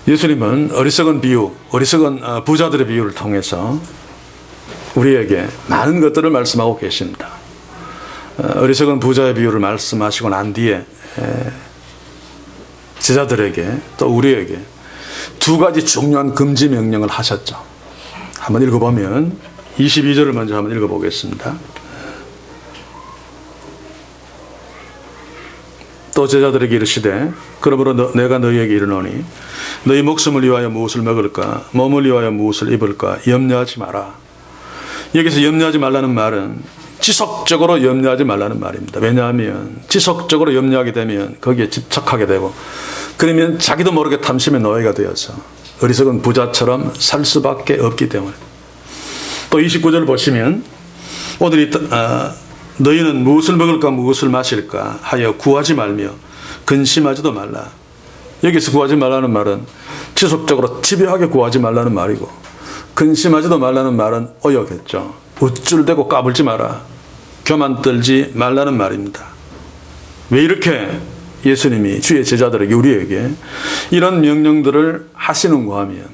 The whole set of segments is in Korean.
예수님은 어리석은 비유, 어리석은 부자들의 비유를 통해서 우리에게 많은 것들을 말씀하고 계십니다. 어리석은 부자의 비유를 말씀하시고 난 뒤에 제자들에게 또 우리에게 두 가지 중요한 금지 명령을 하셨죠. 한번 읽어보면 22절을 먼저 한번 읽어보겠습니다. 또 제자들에게 이르시되 그러므로 내가 너희에게 이르노니 너희 목숨을 위하여 무엇을 먹을까 몸을 위하여 무엇을 입을까 염려하지 마라. 여기서 염려하지 말라는 말은 지속적으로 염려하지 말라는 말입니다. 왜냐하면 지속적으로 염려하게 되면 거기에 집착하게 되고 그러면 자기도 모르게 탐심의 노예가 되어서 어리석은 부자처럼 살 수밖에 없기 때문에. 또 29절을 보시면 오늘 너희는 무엇을 먹을까 무엇을 마실까 하여 구하지 말며 근심하지도 말라. 여기서 구하지 말라는 말은 지속적으로 집요하게 구하지 말라는 말이고 근심하지도 말라는 말은 오역했죠. 우쭐대고 까불지 마라. 교만 떨지 말라는 말입니다. 왜 이렇게 예수님이 주의 제자들에게 우리에게 이런 명령들을 하시는가 하면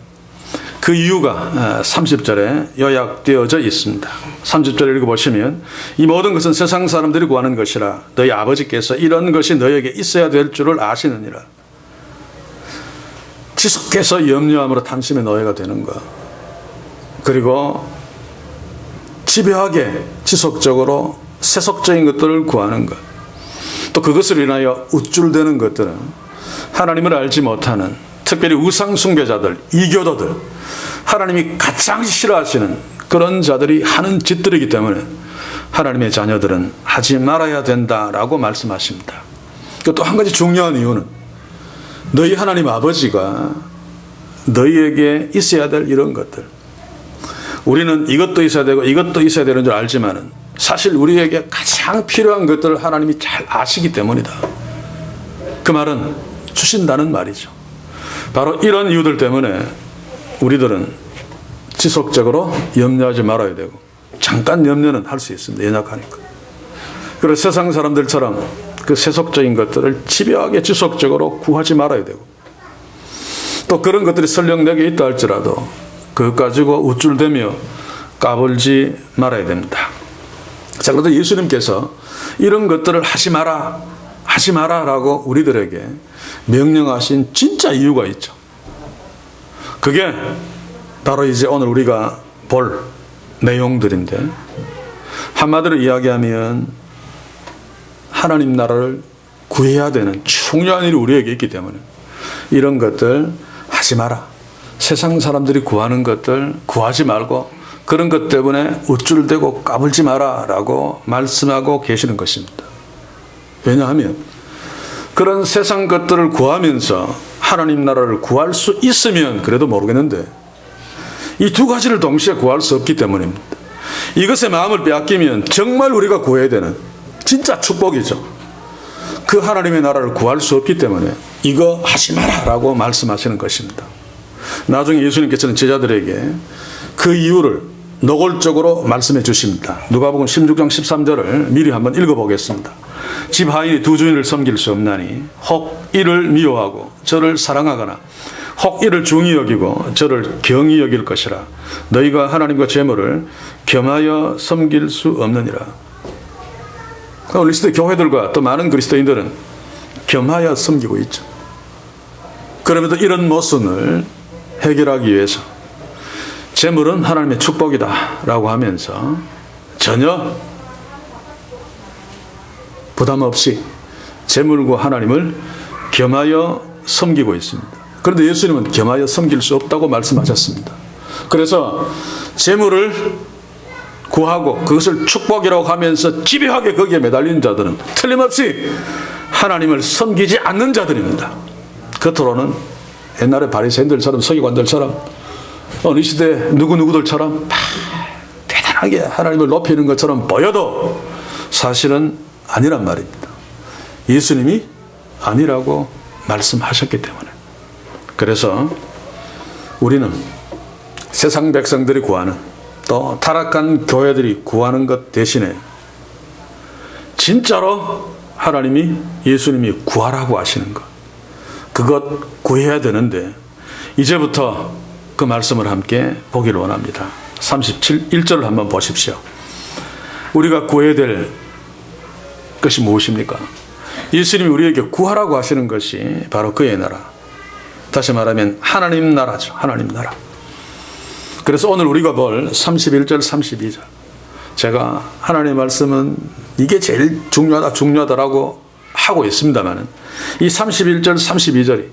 그 이유가 30절에 요약되어져 있습니다. 30절을 읽어보시면 이 모든 것은 세상 사람들이 구하는 것이라 너희 아버지께서 이런 것이 너희에게 있어야 될 줄을 아시느니라. 지속해서 염려함으로 탐심의 노예가 되는 것, 그리고 집요하게 지속적으로 세속적인 것들을 구하는 것, 또 그것으로 인하여 우쭐대는 것들은 하나님을 알지 못하는 특별히 우상 숭배자들, 이교도들, 하나님이 가장 싫어하시는 그런 자들이 하는 짓들이기 때문에 하나님의 자녀들은 하지 말아야 된다라고 말씀하십니다. 또 한 가지 중요한 이유는 너희 하나님 아버지가 너희에게 있어야 될 이런 것들, 우리는 이것도 있어야 되고 이것도 있어야 되는 줄 알지만은 사실 우리에게 가장 필요한 것들을 하나님이 잘 아시기 때문이다. 그 말은 주신다는 말이죠. 바로 이런 이유들 때문에 우리들은 지속적으로 염려하지 말아야 되고 잠깐 염려는 할 수 있습니다. 연약하니까. 그리고 세상 사람들처럼 그 세속적인 것들을 집요하게 지속적으로 구하지 말아야 되고 또 그런 것들이 설령 내게 있다 할지라도 그것 가지고 우쭐대며 까불지 말아야 됩니다. 자, 그런데 예수님께서 이런 것들을 하지 마라 라고 우리들에게 명령하신 진짜 이유가 있죠. 그게 바로 이제 오늘 우리가 볼 내용들인데, 한마디로 이야기하면 하나님 나라를 구해야 되는 중요한 일이 우리에게 있기 때문에 이런 것들 하지 마라. 세상 사람들이 구하는 것들 구하지 말고 그런 것 때문에 우쭐대고 까불지 마라 라고 말씀하고 계시는 것입니다. 왜냐하면 그런 세상 것들을 구하면서 하나님 나라를 구할 수 있으면 그래도 모르겠는데 이 두 가지를 동시에 구할 수 없기 때문입니다. 이것에 마음을 빼앗기면 정말 우리가 구해야 되는 진짜 축복이죠. 그 하나님의 나라를 구할 수 없기 때문에 이거 하지 마라 라고 말씀하시는 것입니다. 나중에 예수님께서는 제자들에게 그 이유를 노골적으로 말씀해 주십니다. 누가복음 16장 13절을 미리 한번 읽어보겠습니다. 집 하인이 두 주인을 섬길 수 없나니 혹 이를 미워하고 저를 사랑하거나 혹 이를 중히 여기고 저를 경히 여길 것이라. 너희가 하나님과 재물을 겸하여 섬길 수 없느니라. 오늘 시대 교회들과 또 많은 그리스도인들은 겸하여 섬기고 있죠. 그럼에도 이런 모순을 해결하기 위해서 재물은 하나님의 축복이다 라고 하면서 전혀 부담 없이 재물과 하나님을 겸하여 섬기고 있습니다. 그런데 예수님은 겸하여 섬길 수 없다고 말씀하셨습니다. 그래서 재물을 구하고 그것을 축복이라고 하면서 집요하게 거기에 매달린 자들은 틀림없이 하나님을 섬기지 않는 자들입니다. 겉으로는 옛날에 바리새인들처럼 서기관들처럼 어느 시대 누구누구들처럼 대단하게 하나님을 높이는 것처럼 보여도 사실은 아니란 말입니다. 예수님이 아니라고 말씀하셨기 때문에. 그래서 우리는 세상 백성들이 구하는 또 타락한 교회들이 구하는 것 대신에 진짜로 하나님이 예수님이 구하라고 하시는 것, 그것 구해야 되는데 이제부터 그 말씀을 함께 보기를 원합니다. 1절을 한번 보십시오. 우리가 구해야 될 것이 무엇입니까? 예수님이 우리에게 구하라고 하시는 것이 바로 그의 나라. 다시 말하면 하나님 나라죠. 하나님 나라. 그래서 오늘 우리가 볼 31절, 32절. 제가 하나님의 말씀은 이게 제일 중요하다라고 하고 있습니다만 이 31절, 32절이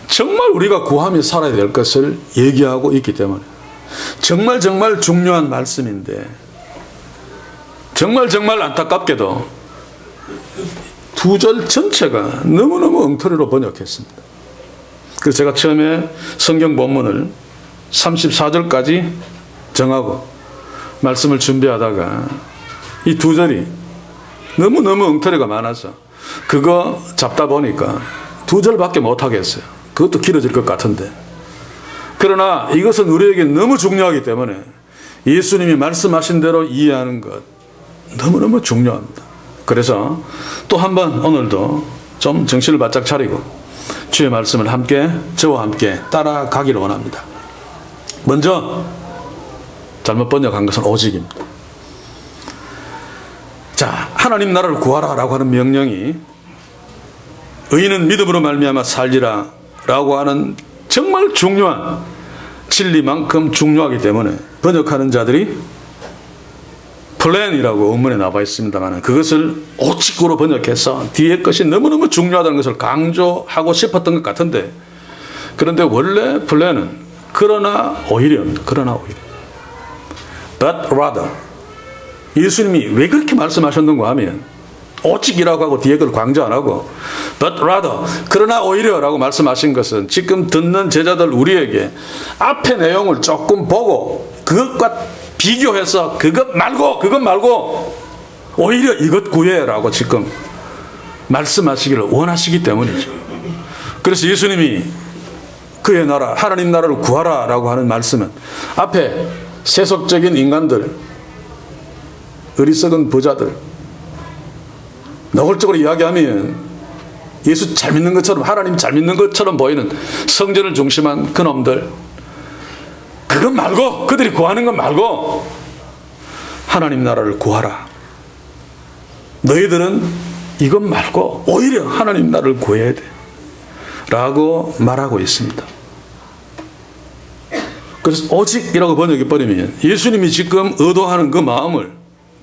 정말 우리가 구하며 살아야 될 것을 얘기하고 있기 때문에 정말 중요한 말씀인데 정말 안타깝게도 두 절 전체가 너무너무 엉터리로 번역했습니다. 그래서 제가 처음에 성경 본문을 34절까지 정하고 말씀을 준비하다가 이 두 절이 너무너무 엉터리가 많아서 그거 잡다 보니까 두 절밖에 못하겠어요. 그것도 길어질 것 같은데. 그러나 이것은 우리에게 너무 중요하기 때문에 예수님이 말씀하신 대로 이해하는 것 너무너무 중요합니다. 그래서 또 한번 오늘도 좀 정신을 바짝 차리고 주의 말씀을 함께 저와 함께 따라가기를 원합니다. 먼저 잘못 번역한 것은 오직입니다. 자, 하나님 나라를 구하라라고 하는 명령이 의인은 믿음으로 말미암아 살리라 라고 하는 정말 중요한 진리만큼 중요하기 때문에 번역하는 자들이 플랜이라고 원문에 나와 있습니다만 그것을 오직으로 번역해서 뒤에 것이 너무너무 중요하다는 것을 강조하고 싶었던 것 같은데 그런데 원래 플랜은 그러나 오히려입니다. 그러나 오히려. But rather. 예수님이 왜 그렇게 말씀하셨는가 하면 오직이라고 하고 뒤에 걸 강조 안 하고 But rather. 그러나 오히려라고 말씀하신 것은 지금 듣는 제자들 우리에게 앞의 내용을 조금 보고 그것과 비교해서 그것 말고 오히려 이것 구해라고 지금 말씀하시기를 원하시기 때문이죠. 그래서 예수님이 그의 나라 하나님 나라를 구하라라고 하는 말씀은 앞에 세속적인 인간들 어리석은 부자들 노골적으로 이야기하면 예수 잘 믿는 것처럼 하나님 잘 믿는 것처럼 보이는 성전을 중심한 그놈들 그것 말고 그들이 구하는 것 말고 하나님 나라를 구하라. 너희들은 이것 말고 오히려 하나님 나라를 구해야 돼 라고 말하고 있습니다. 그래서 오직이라고 번역해버리면 예수님이 지금 의도하는 그 마음을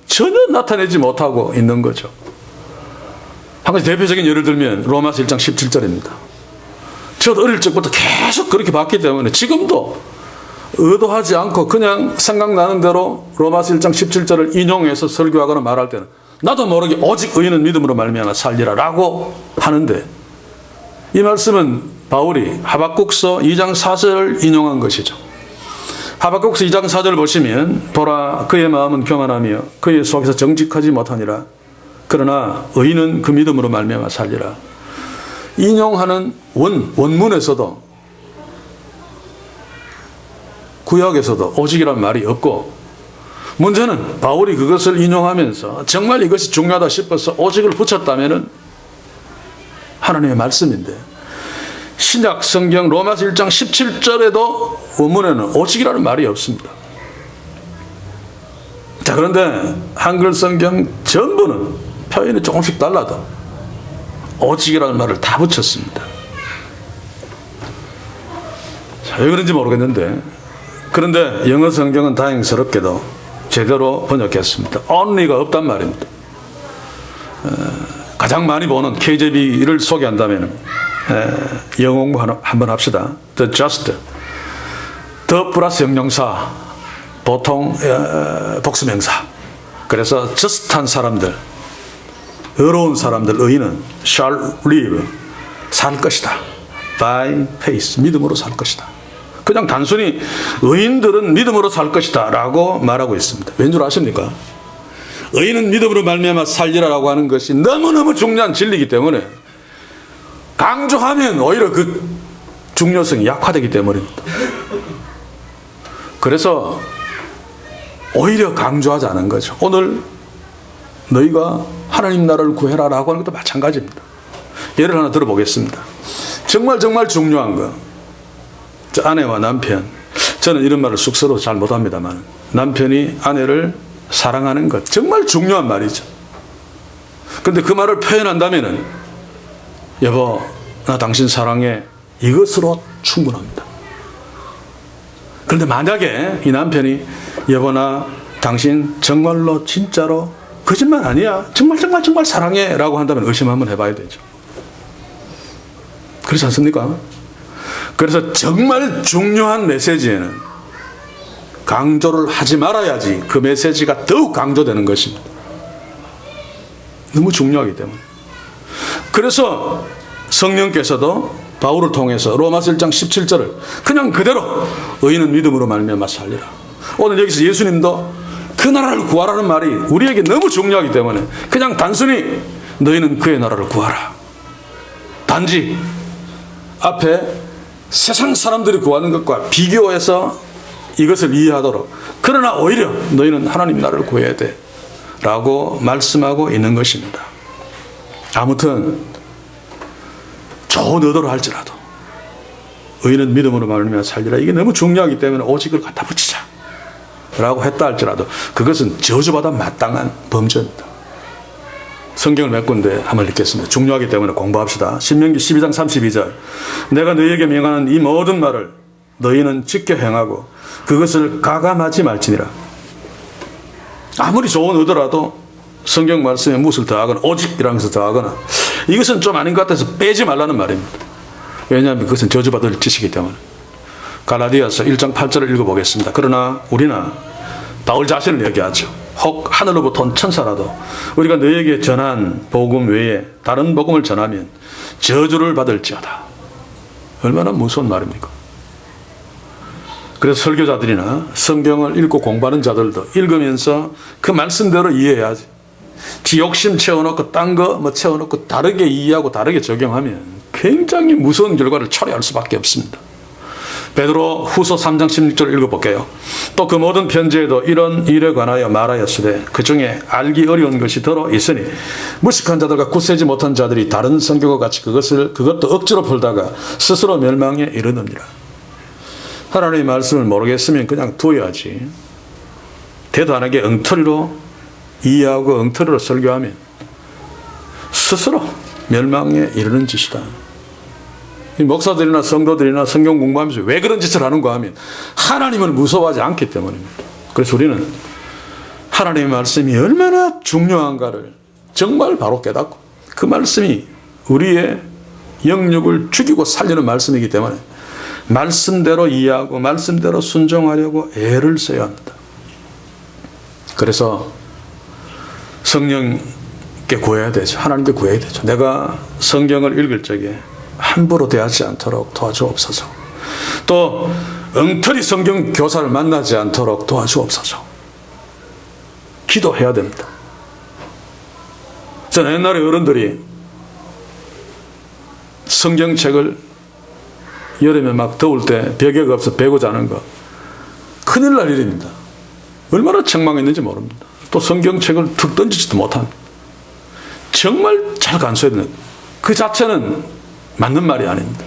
전혀 나타내지 못하고 있는 거죠. 한 가지 대표적인 예를 들면 로마서 1장 17절입니다. 저도 어릴 적부터 계속 그렇게 봤기 때문에 지금도 의도하지 않고 그냥 생각나는 대로 로마서 1장 17절을 인용해서 설교하거나 말할 때는 나도 모르게 오직 의인은 믿음으로 말미암아 살리라 라고 하는데 이 말씀은 바울이 하박국서 2장 4절을 인용한 것이죠. 하박국서 2장 4절 보시면 보라 그의 마음은 교만하며 그의 속에서 정직하지 못하니라 그러나 의인은 그 믿음으로 말미암아 살리라. 인용하는 원문에서도 구약에서도 오직이라는 말이 없고 문제는 바울이 그것을 인용하면서 정말 이것이 중요하다 싶어서 오직을 붙였다면 하나님의 말씀인데 신약 성경 로마서 1장 17절에도 원문에는 오직이라는 말이 없습니다. 자, 그런데 한글 성경 전부는 표현이 조금씩 달라도 오직이라는 말을 다 붙였습니다. 자, 왜 그런지 모르겠는데 그런데 영어 성경은 다행스럽게도 제대로 번역했습니다. only가 없단 말입니다. 가장 많이 보는 KJV를 소개한다면 영어 공부 한번 합시다. The just, the 플러스 형용사, 보통 복수명사. 그래서 just한 사람들, 의로운 사람들, 의인은 shall live, 살 것이다. by faith, 믿음으로 살 것이다. 그냥 단순히 의인들은 믿음으로 살 것이다 라고 말하고 있습니다. 왠 줄 아십니까? 의인은 믿음으로 말미암아 살리라라고 하는 것이 너무너무 중요한 진리이기 때문에 강조하면 오히려 그 중요성이 약화되기 때문입니다. 그래서 오히려 강조하지 않은 거죠. 오늘 너희가 하나님 나라를 구해라라고 하는 것도 마찬가지입니다. 예를 하나 들어보겠습니다. 정말 중요한 거. 아내와 남편, 저는 이런 말을 쑥스러워 잘 못합니다만 남편이 아내를 사랑하는 것 정말 중요한 말이죠. 근데 그 말을 표현한다면은 여보 나 당신 사랑해 이것으로 충분합니다. 그런데 만약에 이 남편이 여보 나 당신 정말로 진짜로 거짓말 아니야 정말 사랑해 라고 한다면 의심 한번 해봐야 되죠. 그렇지 않습니까? 그래서 정말 중요한 메시지에는 강조를 하지 말아야지 그 메시지가 더욱 강조되는 것입니다. 너무 중요하기 때문에. 그래서 성령께서도 바울을 통해서 로마서 1장 17절을 그냥 그대로 의인은 믿음으로 말미암아 살리라. 오늘 여기서 예수님도 그 나라를 구하라는 말이 우리에게 너무 중요하기 때문에 그냥 단순히 너희는 그의 나라를 구하라. 단지 앞에 세상 사람들이 구하는 것과 비교해서 이것을 이해하도록 그러나 오히려 너희는 하나님 나라를 구해야 돼 라고 말씀하고 있는 것입니다. 아무튼 좋은 의도로 할지라도 의인은 믿음으로 말미암아 살리라. 이게 너무 중요하기 때문에 오직을 갖다 붙이자 라고 했다 할지라도 그것은 저주받아 마땅한 범죄입니다. 성경을 몇 군데 한번 읽겠습니다. 중요하기 때문에 공부합시다. 신명기 12장 32절 내가 너희에게 명하는 이 모든 말을 너희는 지켜 행하고 그것을 가감하지 말지니라. 아무리 좋은 의도라도 성경 말씀에 무엇을 더하거나 오직이라는 것을 더하거나 이것은 좀 아닌 것 같아서 빼지 말라는 말입니다. 왜냐하면 그것은 저주받을 짓이기 때문에. 갈라디아서 1장 8절을 읽어보겠습니다. 그러나 우리나 바울 자신을 얘기하죠. 혹 하늘로부터 온 천사라도 우리가 너희에게 전한 복음 외에 다른 복음을 전하면 저주를 받을지어다. 얼마나 무서운 말입니까? 그래서 설교자들이나 성경을 읽고 공부하는 자들도 읽으면서 그 말씀대로 이해해야지. 지 욕심 채워놓고 딴 거 뭐 채워놓고 다르게 이해하고 다르게 적용하면 굉장히 무서운 결과를 초래할 수밖에 없습니다. 베드로 후서 3장 16절 읽어볼게요. 또 그 모든 편지에도 이런 일에 관하여 말하였으되 그 중에 알기 어려운 것이 더러 있으니 무식한 자들과 굳세지 못한 자들이 다른 성경과 같이 그것도 억지로 풀다가 스스로 멸망에 이르느니라. 하나님의 말씀을 모르겠으면 그냥 두어야지. 대도 안 하게 엉터리로 이해하고 엉터리로 설교하면 스스로 멸망에 이르는 짓이다. 목사들이나 성도들이나 성경 공부하면서 왜 그런 짓을 하는가 하면 하나님을 무서워하지 않기 때문입니다. 그래서 우리는 하나님의 말씀이 얼마나 중요한가를 정말 바로 깨닫고 그 말씀이 우리의 영육을 죽이고 살리는 말씀이기 때문에 말씀대로 이해하고 말씀대로 순종하려고 애를 써야 합니다. 그래서 성령께 구해야 되죠. 하나님께 구해야 되죠. 내가 성경을 읽을 적에 함부로 대하지 않도록 도와주옵소서. 또 엉터리 성경 교사를 만나지 않도록 도와주옵소서. 기도해야 됩니다. 저는 옛날에 어른들이 성경책을 여름에 막 더울 때 벽에가 없어 베고 자는 거 큰일 날 일입니다. 얼마나 책망했는지 모릅니다. 또 성경책을 툭 던지지도 못합니다. 정말 잘 간수해야 됩니다. 그 자체는 맞는 말이 아닙니다.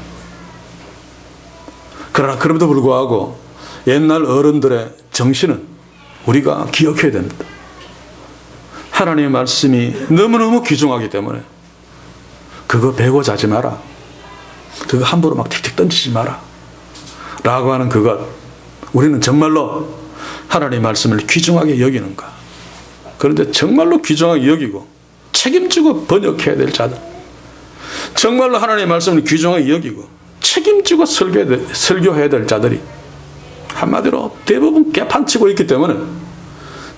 그러나 그럼에도 불구하고 옛날 어른들의 정신은 우리가 기억해야 됩니다. 하나님의 말씀이 너무너무 귀중하기 때문에 그거 베고 자지 마라. 그거 함부로 막 틱틱 던지지 마라. 라고 하는 그것, 우리는 정말로 하나님의 말씀을 귀중하게 여기는가? 그런데 정말로 귀중하게 여기고 책임지고 번역해야 될 자들, 정말로 하나님의 말씀을 귀중하게 여기고 책임지고 설교해야 될 자들이 한마디로 대부분 개판치고 있기 때문에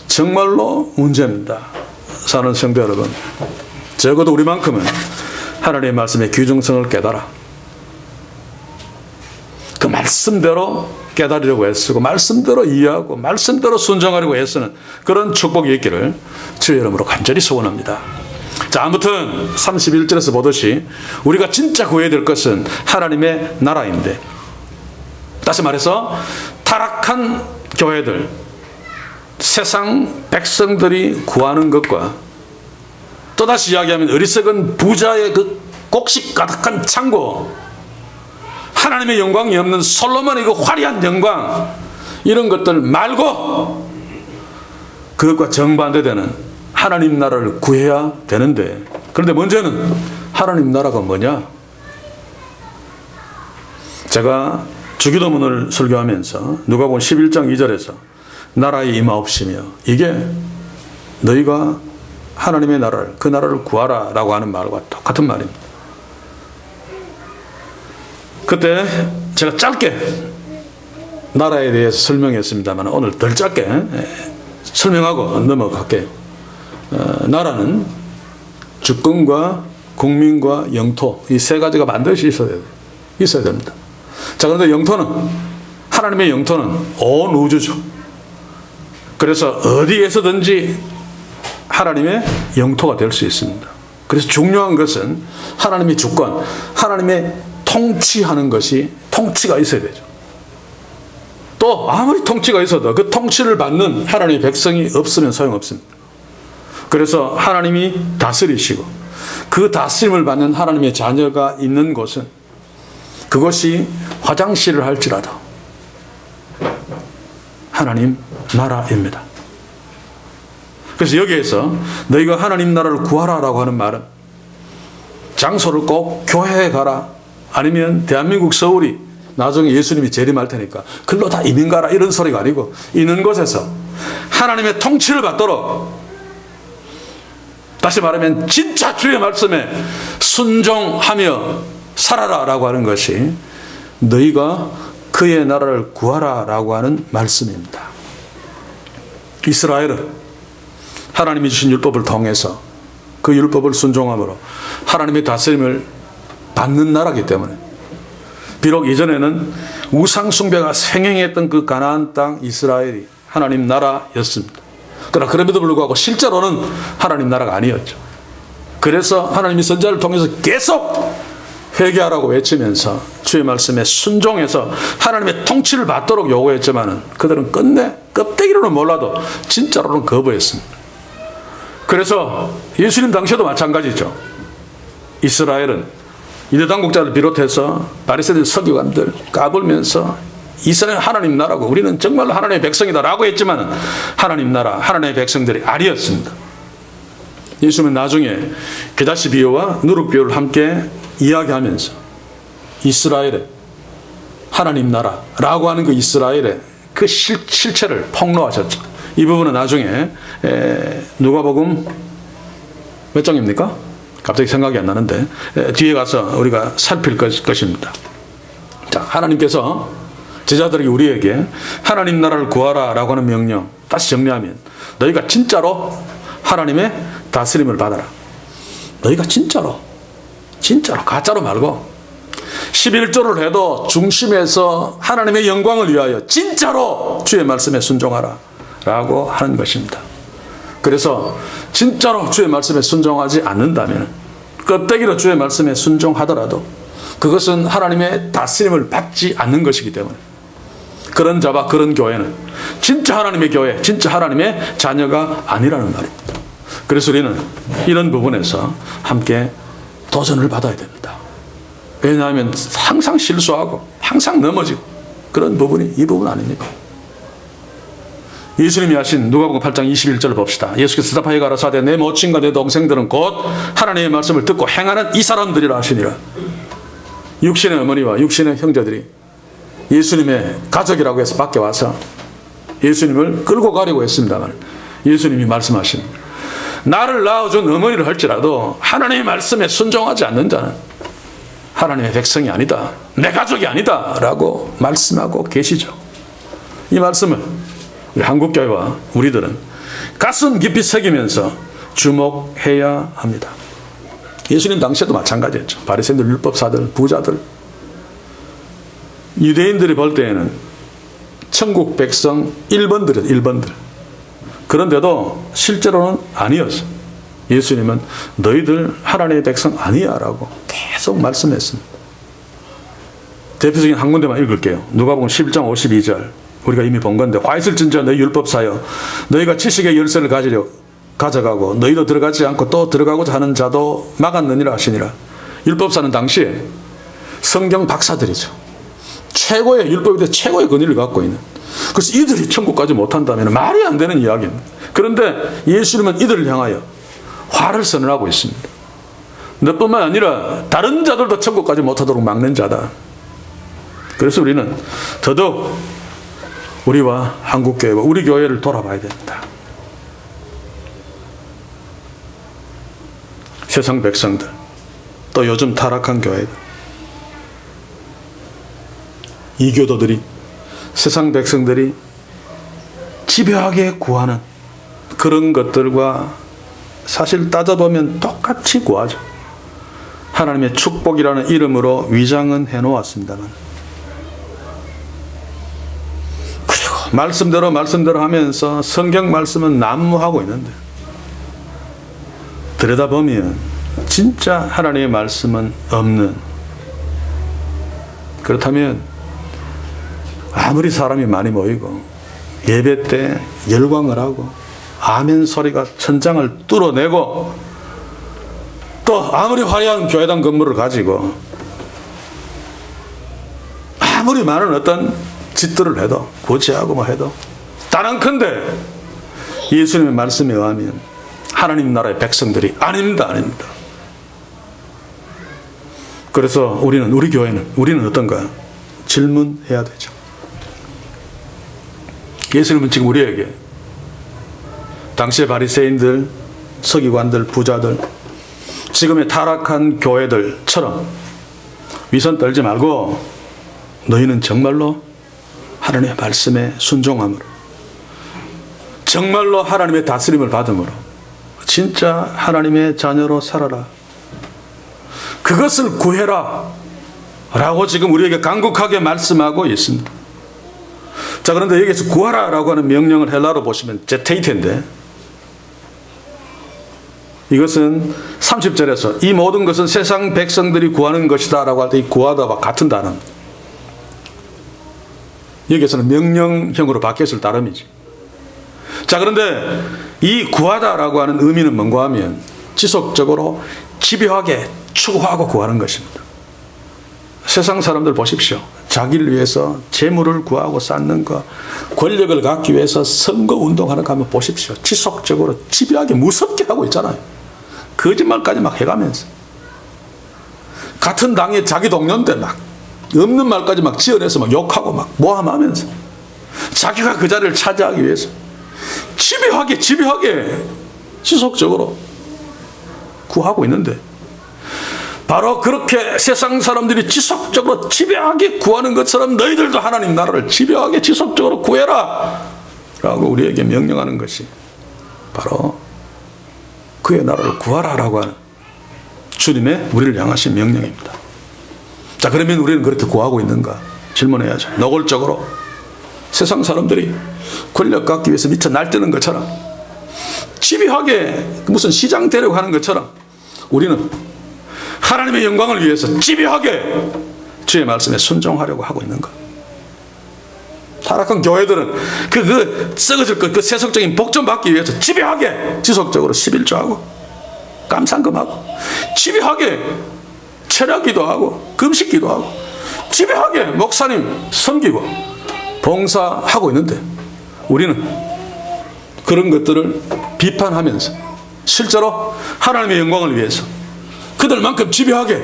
정말로 문제입니다. 사는 성도 여러분, 적어도 우리만큼은 하나님의 말씀의 귀중성을 깨달아 그 말씀대로 깨달으려고 애쓰고 말씀대로 이해하고 말씀대로 순종하려고 애쓰는 그런 축복이 있기를 주의 이름으로 간절히 소원합니다. 자, 아무튼 31절에서 보듯이 우리가 진짜 구해야 될 것은 하나님의 나라인데, 다시 말해서 타락한 교회들, 세상 백성들이 구하는 것과 또다시 이야기하면 어리석은 부자의 그 곡식 가득한 창고, 하나님의 영광이 없는 솔로몬의 그 화려한 영광, 이런 것들 말고 그것과 정반대되는 하나님 나라를 구해야 되는데, 그런데 문제는 하나님 나라가 뭐냐? 제가 주기도문을 설교하면서 누가복음 11장 2절에서 나라에 임하옵시며, 이게 너희가 하나님의 나라를, 그 나라를 구하라 라고 하는 말과 똑같은 말입니다. 그때 제가 짧게 나라에 대해서 설명했습니다만 오늘 덜 짧게 설명하고 넘어갈게요. 나라는 주권과 국민과 영토, 이 세 가지가 반드시 있어야 됩니다. 자, 그런데 영토는, 하나님의 영토는 온 우주죠. 그래서 어디에서든지 하나님의 영토가 될 수 있습니다. 그래서 중요한 것은 하나님의 주권, 하나님의 통치하는 것이, 통치가 있어야 되죠. 또 아무리 통치가 있어도 그 통치를 받는 하나님의 백성이 없으면 소용없습니다. 그래서 하나님이 다스리시고 그 다스림을 받는 하나님의 자녀가 있는 곳은, 그것이 화장실을 할지라도 하나님 나라입니다. 그래서 여기에서 너희가 하나님 나라를 구하라라고 하는 말은 장소를 꼭 교회에 가라, 아니면 대한민국 서울이 나중에 예수님이 재림할 테니까 글로 다 이민 가라, 이런 소리가 아니고, 있는 곳에서 하나님의 통치를 받도록, 다시 말하면 진짜 주의 말씀에 순종하며 살아라 라고 하는 것이 너희가 그의 나라를 구하라 라고 하는 말씀입니다. 이스라엘은 하나님이 주신 율법을 통해서 그 율법을 순종함으로 하나님의 다스림을 받는 나라이기 때문에, 비록 이전에는 우상 숭배가 생행했던 그 가나안 땅 이스라엘이 하나님 나라였습니다. 그러나 그럼에도 불구하고 실제로는 하나님 나라가 아니었죠. 그래서 하나님이 선지자를 통해서 계속 회개하라고 외치면서 주의 말씀에 순종해서 하나님의 통치를 받도록 요구했지만은 그들은 끝내 껍데기로는 몰라도 진짜로는 거부했습니다. 그래서 예수님 당시에도 마찬가지죠. 이스라엘은 유대 당국자를 비롯해서 바리새인들, 서기관들 까불면서 이스라엘 하나님 나라고, 우리는 정말로 하나님의 백성이다라고 했지만 하나님 나라, 하나님의 백성들이 아니었습니다. 예수님은 나중에 게다시 비유와 누룩 비유를 함께 이야기하면서 이스라엘의 하나님 나라라고 하는 그 이스라엘의 그 실체를 폭로하셨죠. 이 부분은 나중에 누가복음 몇 장입니까? 갑자기 생각이 안 나는데 뒤에 가서 우리가 살필 것입니다. 자, 하나님께서 제자들에게, 우리에게 하나님 나라를 구하라 라고 하는 명령, 다시 정리하면 너희가 진짜로 하나님의 다스림을 받아라. 너희가 진짜로 가짜로 말고 11조를 해도 중심에서 하나님의 영광을 위하여 진짜로 주의 말씀에 순종하라 라고 하는 것입니다. 그래서 진짜로 주의 말씀에 순종하지 않는다면, 껍데기로 주의 말씀에 순종하더라도 그것은 하나님의 다스림을 받지 않는 것이기 때문에, 그런 자와 그런 교회는 진짜 하나님의 교회, 진짜 하나님의 자녀가 아니라는 말입니다. 그래서 우리는 이런 부분에서 함께 도전을 받아야 됩니다. 왜냐하면 항상 실수하고 항상 넘어지고 그런 부분이 이 부분 아닙니까? 예수님이 하신 누가복음 8장 21절을 봅시다. 예수께서 대답하여 가라사대 내 모친과 내 동생들은 곧 하나님의 말씀을 듣고 행하는 이 사람들이라 하시니라. 육신의 어머니와 육신의 형제들이 예수님의 가족이라고 해서 밖에 와서 예수님을 끌고 가려고 했습니다만, 예수님이 말씀하신, 나를 낳아준 어머니를 할지라도 하나님의 말씀에 순종하지 않는 자는 하나님의 백성이 아니다, 내 가족이 아니다 라고 말씀하고 계시죠. 이 말씀을 우리 한국교회와 우리들은 가슴 깊이 새기면서 주목해야 합니다. 예수님 당시에도 마찬가지였죠. 바리새인들, 율법사들, 부자들, 유대인들이 볼 때에는 천국 백성 1번들이었어요. 1번들. 그런데도 실제로는 아니었어요. 예수님은 너희들 하나님의 백성 아니야 라고 계속 말씀했습니다. 대표적인 한 군데만 읽을게요. 누가복음 11장 52절. 우리가 이미 본 건데, 화 있을진저 너희 율법사여 너희가 지식의 열쇠를 가져가고 너희도 들어가지 않고 또 들어가고자 하는 자도 막았느니라 하시니라. 율법사는 당시에 성경 박사들이죠. 최고의 율법에 대해 최고의 권위를 갖고 있는, 그래서 이들이 천국까지 못한다면 말이 안 되는 이야기입니다. 그런데 예수님은 이들을 향하여 화를 선언하고 있습니다. 너뿐만 아니라 다른 자들도 천국까지 못하도록 막는 자다. 그래서 우리는 더더욱 우리와 한국교회와 우리 교회를 돌아봐야 됩니다. 세상 백성들, 또 요즘 타락한 교회들, 이교도들이, 세상 백성들이 집요하게 구하는 그런 것들과 사실 따져보면 똑같이 구하죠. 하나님의 축복이라는 이름으로 위장은 해놓았습니다만, 그리고 말씀대로 하면서 성경 말씀은 난무하고 있는데, 들여다보면 진짜 하나님의 말씀은 없는, 그렇다면 아무리 사람이 많이 모이고 예배 때 열광을 하고 아멘 소리가 천장을 뚫어내고 또 아무리 화려한 교회당 건물을 가지고 아무리 많은 어떤 짓들을 해도, 고치하고 뭐 해도, 단언컨대 예수님의 말씀에 의하면 하나님 나라의 백성들이 아닙니다. 그래서 우리 교회는, 우리는 어떤가? 질문해야 되죠. 예수님은 지금 우리에게 당시의 바리새인들, 서기관들, 부자들, 지금의 타락한 교회들처럼 위선 떨지 말고 너희는 정말로 하나님의 말씀에 순종함으로, 정말로 하나님의 다스림을 받음으로 진짜 하나님의 자녀로 살아라, 그것을 구해라 라고 지금 우리에게 간곡하게 말씀하고 있습니다. 자, 그런데 여기서 구하라 라고 하는 명령을 헬라로 보시면 제테이테인데, 이것은 30절에서 이 모든 것은 세상 백성들이 구하는 것이다 라고 할 때 이 구하다와 같은 단어, 여기서는 명령형으로 바뀌었을 따름이지. 자, 그런데 이 구하다라고 하는 의미는 뭔가 하면 지속적으로 집요하게 추구하고 구하는 것입니다. 세상 사람들 보십시오. 자기를 위해서 재물을 구하고 쌓는 것, 권력을 갖기 위해서 선거 운동하는 거 한번 보십시오. 지속적으로 집요하게 무섭게 하고 있잖아요. 거짓말까지 막 해가면서, 같은 당의 자기 동료인데 막 없는 말까지 막 지어내서 막 욕하고 막 모함하면서 자기가 그 자리를 차지하기 위해서 집요하게 지속적으로 구하고 있는데, 바로 그렇게 세상 사람들이 지속적으로 집요하게 구하는 것처럼 너희들도 하나님 나라를 집요하게 지속적으로 구해라 라고 우리에게 명령하는 것이 바로 그의 나라를 구하라 라고 하는 주님의 우리를 향하신 명령입니다. 자, 그러면 우리는 그렇게 구하고 있는가 질문해야죠. 노골적으로 세상 사람들이 권력 갖기 위해서 미쳐 날뛰는 것처럼, 집요하게 무슨 시장 되려고 하는 것처럼 우리는 하나님의 영광을 위해서 집요하게 주의 말씀에 순종하려고 하고 있는가? 타락한 교회들은 썩어질 것, 그 세속적인 복 좀 받기 위해서 집요하게 지속적으로 11조하고 감상금하고 집요하게 철야기도 하고 금식기도 하고 집요하게 목사님 섬기고 봉사하고 있는데, 우리는 그런 것들을 비판하면서 실제로 하나님의 영광을 위해서 그들만큼 집요하게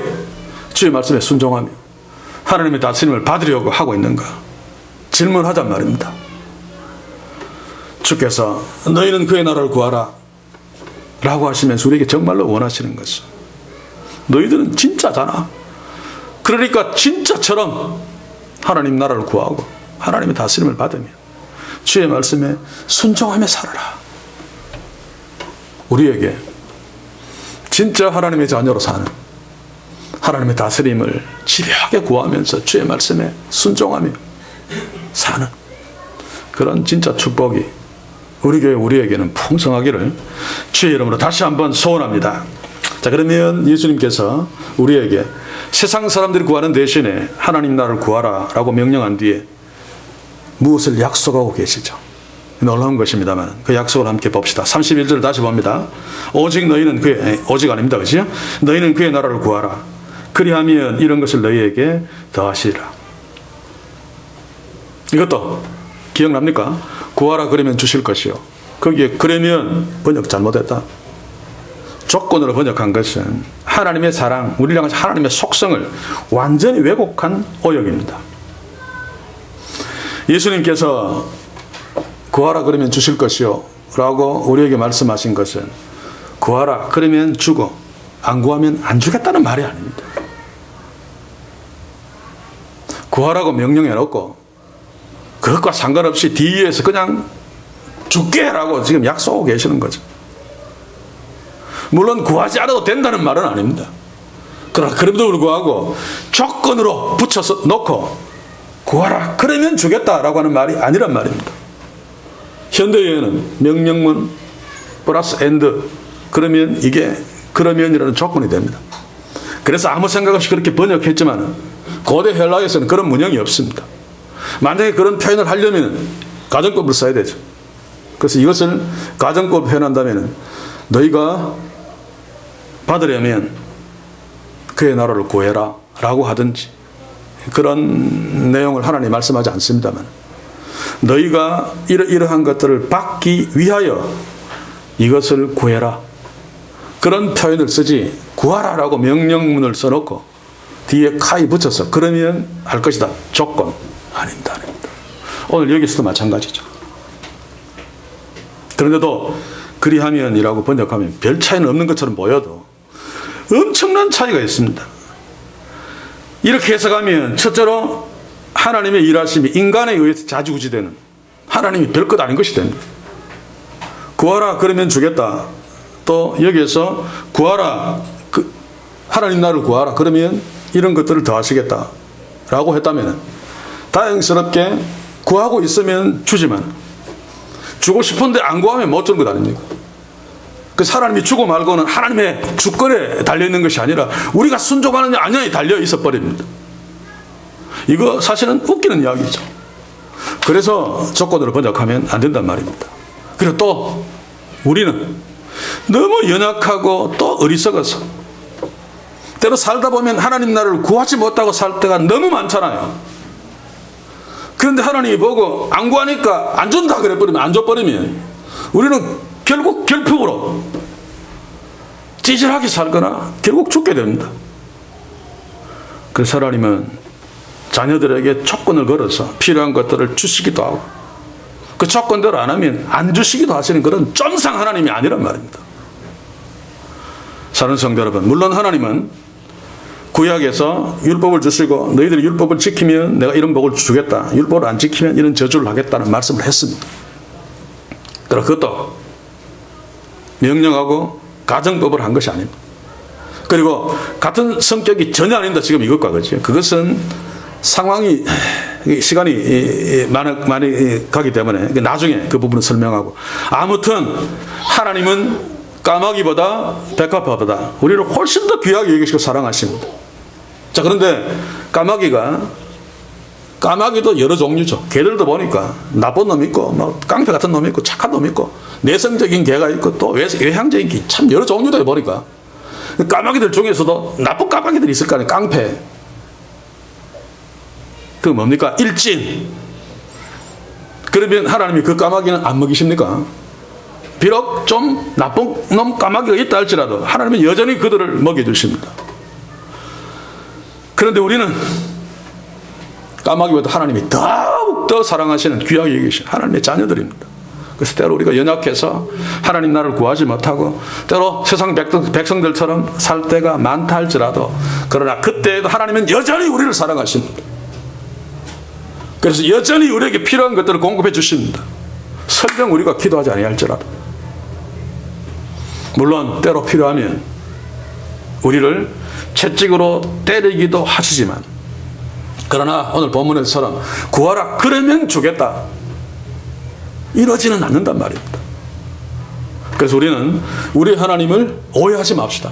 주의 말씀에 순종하며 하나님의 다스림을 받으려고 하고 있는가 질문하잔 말입니다. 주께서 너희는 그의 나라를 구하라 라고 하시면서 우리에게 정말로 원하시는 것은, 너희들은 진짜잖아, 그러니까 진짜처럼 하나님 나라를 구하고 하나님의 다스림을 받으며 주의 말씀에 순종하며 살아라. 우리에게 진짜 하나님의 자녀로 사는, 하나님의 다스림을 집요하게 구하면서 주의 말씀에 순종하며 사는 그런 진짜 축복이 우리 교회 우리에게는 풍성하기를 주의 이름으로 다시 한번 소원합니다. 자, 그러면 예수님께서 우리에게 세상 사람들이 구하는 대신에 하나님 나라를 구하라 라고 명령한 뒤에 무엇을 약속하고 계시죠? 놀라운 것입니다만 그 약속을 함께 봅시다. 31절을 다시 봅니다. 오직 너희는 오직 아닙니다, 그렇죠? 너희는 그의 나라를 구하라. 그리하면 이런 것을 너희에게 더하시리라. 이것도 기억납니까? 구하라 그러면 주실 것이요. 거기에 그러면 번역 잘못했다. 조건으로 번역한 것은 하나님의 사랑, 우리랑 하나님의 속성을 완전히 왜곡한 오역입니다. 예수님께서 구하라 그러면 주실 것이요 라고 우리에게 말씀하신 것은 구하라 그러면 주고 안 구하면 안 주겠다는 말이 아닙니다. 구하라고 명령해 놓고 그것과 상관없이 뒤에서 그냥 줄게 라고 지금 약속하고 계시는 거죠. 물론 구하지 않아도 된다는 말은 아닙니다. 그러나 그럼에도 불구하고 조건으로 붙여서 놓고 구하라 그러면 주겠다라고 하는 말이 아니란 말입니다. 현대에는 명령문 플러스 엔드 그러면 이게 그러면이라는 조건이 됩니다. 그래서 아무 생각 없이 그렇게 번역했지만 고대 헬라에서는 그런 문형이 없습니다. 만약에 그런 표현을 하려면 가정법을 써야 되죠. 그래서 이것을 가정법으로 표현한다면 너희가 받으려면 그의 나라를 구해라 라고 하든지 그런 내용을 하나님이 말씀하지 않습니다만 너희가 이러한 것들을 받기 위하여 이것을 구해라 그런 표현을 쓰지 구하라라고 명령문을 써놓고 뒤에 카이 붙여서 그러면 할 것이다 조건 아닙니다. 오늘 여기서도 마찬가지죠. 그런데도 그리하면이라고 번역하면 별 차이는 없는 것처럼 보여도 엄청난 차이가 있습니다. 이렇게 해석하면 첫째로 하나님의 일하심이 인간에 의해서 좌지우지되는 하나님이 별것 아닌 것이 됩니다. 구하라 그러면 주겠다. 또 여기에서 구하라 하나님 나를 구하라 그러면 이런 것들을 더하시겠다 라고 했다면 다행스럽게 구하고 있으면 주지만 주고 싶은데 안 구하면 못 주는 것 아닙니까? 그래서 하나님이 주고 말고는 하나님의 주권에 달려있는 것이 아니라 우리가 순종하느냐 아니냐에 달려있어 버립니다. 이거 사실은 웃기는 이야기죠. 그래서 조건으로 번역하면 안 된단 말입니다. 그리고 또 우리는 너무 연약하고 또 어리석어서 때로 살다 보면 하나님 나라를 구하지 못하고 살 때가 너무 많잖아요. 그런데 하나님이 보고 안 구하니까 안 준다 그래버리면 안 줘버리면 우리는 결국 결핍으로 찌질하게 살거나 결국 죽게 됩니다. 그래서 하나님은 자녀들에게 조건을 걸어서 필요한 것들을 주시기도 하고 그 조건대로 안 하면 안 주시기도 하시는 그런 쫀상 하나님이 아니란 말입니다. 사랑하는 성도 여러분, 물론 하나님은 구약에서 율법을 주시고 너희들이 율법을 지키면 내가 이런 복을 주겠다, 율법을 안 지키면 이런 저주를 하겠다는 말씀을 했습니다. 그러나 그것도 명령하고 가정법을 한 것이 아닙니다. 그리고 같은 성격이 전혀 아닙니다. 지금 이것과 그렇죠. 그것은 상황이 시간이 많이 가기 때문에 나중에 그 부분을 설명하고 아무튼 하나님은 까마귀보다 백합화보다 우리를 훨씬 더 귀하게 여기시고 사랑하십니다. 자, 그런데 까마귀도 여러 종류죠. 개들도 보니까 나쁜 놈 있고 뭐 깡패 같은 놈 있고 착한 놈 있고 내성적인 개가 있고 또 외향적인 개 참 여러 종류다 보니까 까마귀들 중에서도 나쁜 까마귀들이 있을 거 아니에요. 깡패 그 뭡니까? 일진. 그러면 하나님이 그 까마귀는 안 먹이십니까? 비록 좀 나쁜 놈 까마귀가 있다 할지라도 하나님은 여전히 그들을 먹여주십니다. 그런데 우리는 까마귀보다 하나님이 더욱더 사랑하시는 귀하게 여기신 하나님의 자녀들입니다. 그래서 때로 우리가 연약해서 하나님 나라를 구하지 못하고 때로 세상 백성들처럼 살 때가 많다 할지라도 그러나 그때에도 하나님은 여전히 우리를 사랑하십니다. 그래서 여전히 우리에게 필요한 것들을 공급해 주십니다. 설령 우리가 기도하지 아니할지라도. 물론 때로 필요하면 우리를 채찍으로 때리기도 하시지만 그러나 오늘 본문에서처럼 구하라 그러면 주겠다 이러지는 않는단 말입니다. 그래서 우리는 우리 하나님을 오해하지 맙시다.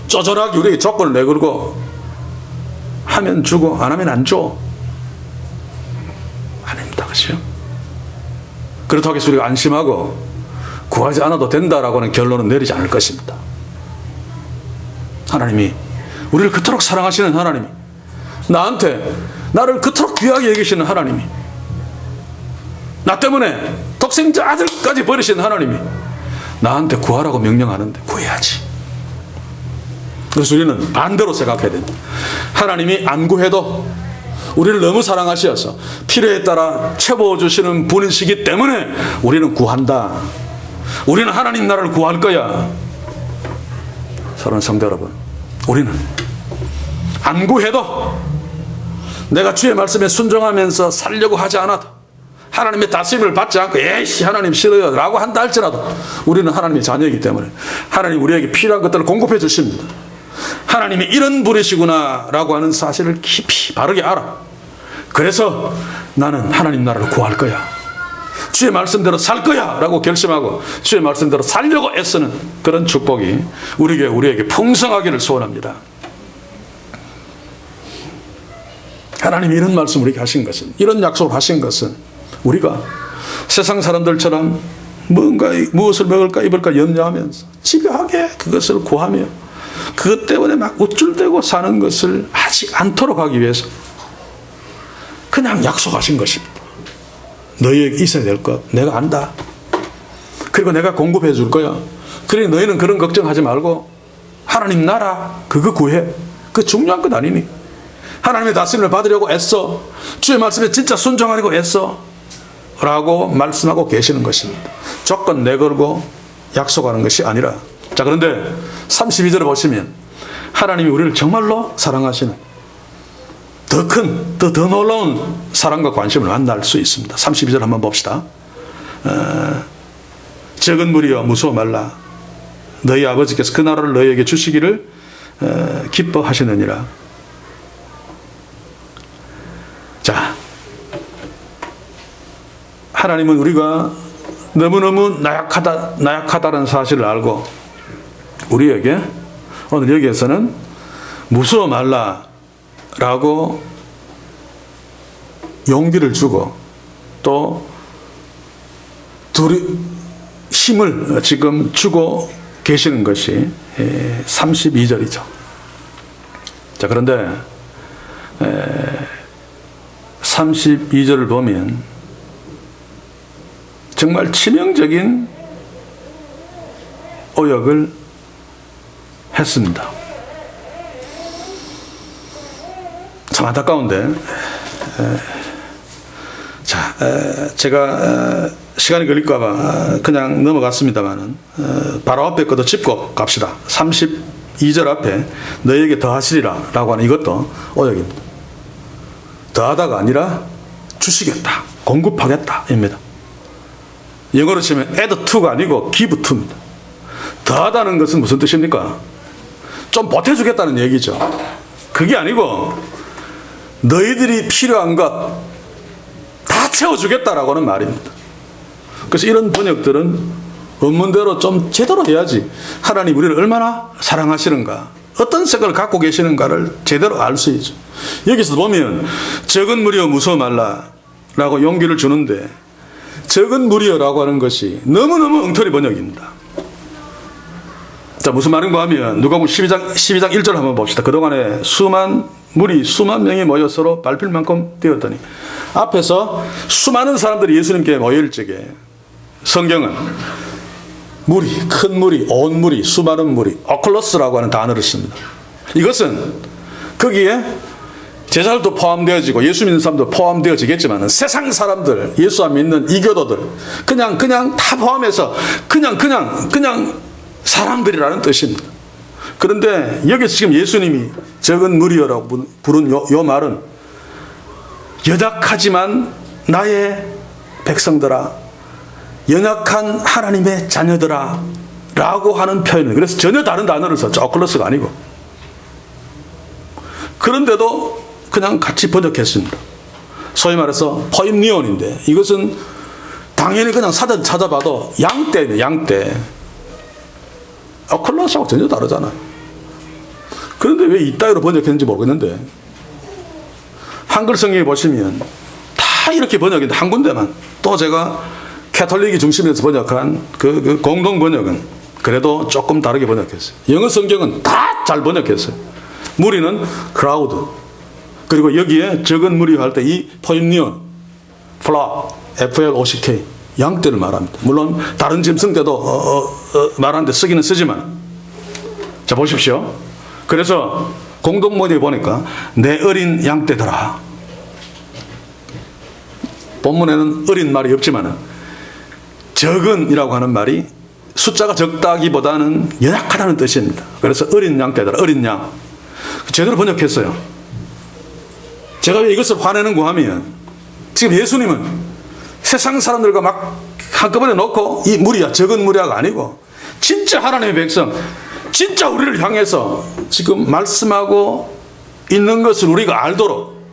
쪼절하게 우리에게 조건을 내걸고 하면 주고 안 하면 안 줘. 아닙니다. 그렇죠? 그렇다고 해서 우리가 안심하고 구하지 않아도 된다라고 하는 결론은 내리지 않을 것입니다. 하나님이 우리를 그토록 사랑하시는 하나님이 나한테 나를 그토록 귀하게 여기시는 하나님이, 나 때문에 독생자 아들까지 버리신 하나님이 나한테 구하라고 명령하는데 구해야지. 그래서 우리는 반대로 생각해야 된다. 하나님이 안 구해도 우리를 너무 사랑하셔서 필요에 따라 채워주시는 분이시기 때문에 우리는 구한다. 우리는 하나님 나라를 구할 거야. 사랑하는 성도 여러분, 우리는 안 구해도 내가 주의 말씀에 순종하면서 살려고 하지 않아도, 하나님의 다스림을 받지 않고 에이씨 하나님 싫어요 라고 한다 할지라도 우리는 하나님의 자녀이기 때문에 하나님 우리에게 필요한 것들을 공급해 주십니다. 하나님이 이런 분이시구나 라고 하는 사실을 깊이 바르게 알아. 그래서 나는 하나님 나라를 구할 거야, 주의 말씀대로 살 거야 라고 결심하고 주의 말씀대로 살려고 애쓰는 그런 축복이 우리에게 풍성하기를 소원합니다. 하나님이 이런 말씀 우리에게 하신 것은, 이런 약속을 하신 것은 우리가 세상 사람들처럼 무엇을 먹을까 입을까 염려하면서 집요하게 그것을 구하며 그것 때문에 막 우쭐대고 사는 것을 하지 않도록 하기 위해서 그냥 약속하신 것입니다. 너희에게 있어야 될 것 내가 안다. 그리고 내가 공급해 줄 거야. 그러니 너희는 그런 걱정하지 말고 하나님 나라 그거 구해. 그 중요한 것 아니니. 하나님의 다스림을 받으려고 애써. 주의 말씀에 진짜 순종하려고 애써 라고 말씀하고 계시는 것입니다. 조건 내걸고 약속하는 것이 아니라. 자, 그런데 32절을 보시면 하나님이 우리를 정말로 사랑하시는 더 큰, 더 놀라운 사랑과 관심을 만날 수 있습니다. 32절 한번 봅시다. 적은 무리여 무서워 말라. 너희 아버지께서 그 나라를 너희에게 주시기를 기뻐하시느니라. 자, 하나님은 우리가 너무너무 나약하다는 사실을 알고 우리에게 오늘 여기에서는 무서워 말라라고 용기를 주고 또 힘을 지금 주고 계시는 것이 32절이죠. 자, 그런데 32절을 보면 정말 치명적인 오역을 했습니다. 참 안타까운데, 제가 시간이 걸릴까봐 그냥 넘어갔습니다만은 바로 앞에 것도 짚고 갑시다. 32절 앞에 너에게 더하시리라 라고 하는 이것도 오역입니다. 더하다가 아니라 주시겠다, 공급하겠다 입니다. 영어로 치면 add to가 아니고 give to입니다. 더하다는 것은 무슨 뜻입니까? 좀 보태주겠다는 얘기죠. 그게 아니고 너희들이 필요한 것 다 채워주겠다라고 하는 말입니다. 그래서 이런 번역들은 원문대로 좀 제대로 해야지 하나님 우리를 얼마나 사랑하시는가, 어떤 생각을 갖고 계시는가를 제대로 알 수 있죠. 여기서 보면 적은 무리여 무서워 말라라고 용기를 주는데 적은 무리여라고 하는 것이 너무너무 엉터리 번역입니다. 자, 무슨 말인가 하면 누가복음 12장 1절 한번 봅시다. 그동안에 수만 명이 모여 서로 밟힐 만큼 되었더니, 앞에서 수많은 사람들이 예수님께 모일 적에 성경은 무리, 큰 무리, 온 무리, 수많은 무리, 오클러스라고 하는 단어를 씁니다. 이것은 거기에 제자들도 포함되어지고 예수 믿는 사람도 포함되어지겠지만 세상 사람들, 예수 안 믿는 이교도들, 그냥 다 포함해서 그냥 사람들이라는 뜻입니다. 그런데 여기서 지금 예수님이 적은 무리여라고 부른 요 말은 연약하지만 나의 백성들아, 연약한 하나님의 자녀들아 라고 하는 표현을, 그래서 전혀 다른 단어를 썼죠. 오클러스가 아니고. 그런데도 그냥 같이 번역했습니다. 소위 말해서 포임니온인데 이것은 당연히 그냥 사전 찾아봐도 양떼네, 양떼. 오클러스하고 전혀 다르잖아요. 그런데 왜 이따위로 번역했는지 모르겠는데 한글 성경에 보시면 다 이렇게 번역인데 한 군데만, 또 제가 캐톨릭이 중심에서 번역한 그 공동 번역은 그래도 조금 다르게 번역했어요. 영어 성경은 다 잘 번역했어요. 무리는 크라우드, 그리고 여기에 적은 무리할 때 이 포임니온, flock, FLOCK, 양떼를 말합니다. 물론 다른 짐승 때도 말하는데 쓰기는 쓰지만, 자 보십시오. 그래서 공동모니에 보니까 내 어린 양떼들아. 본문에는 어린 말이 없지만 적은이라고 하는 말이 숫자가 적다기보다는 연약하다는 뜻입니다. 그래서 어린 양떼들아, 어린 양. 제대로 번역했어요. 제가 왜 이것을 화내는가 하면 지금 예수님은 세상 사람들과 막 한꺼번에 놓고 이 무리야, 적은 무리야가 아니고 진짜 하나님의 백성, 진짜 우리를 향해서 지금 말씀하고 있는 것을 우리가 알도록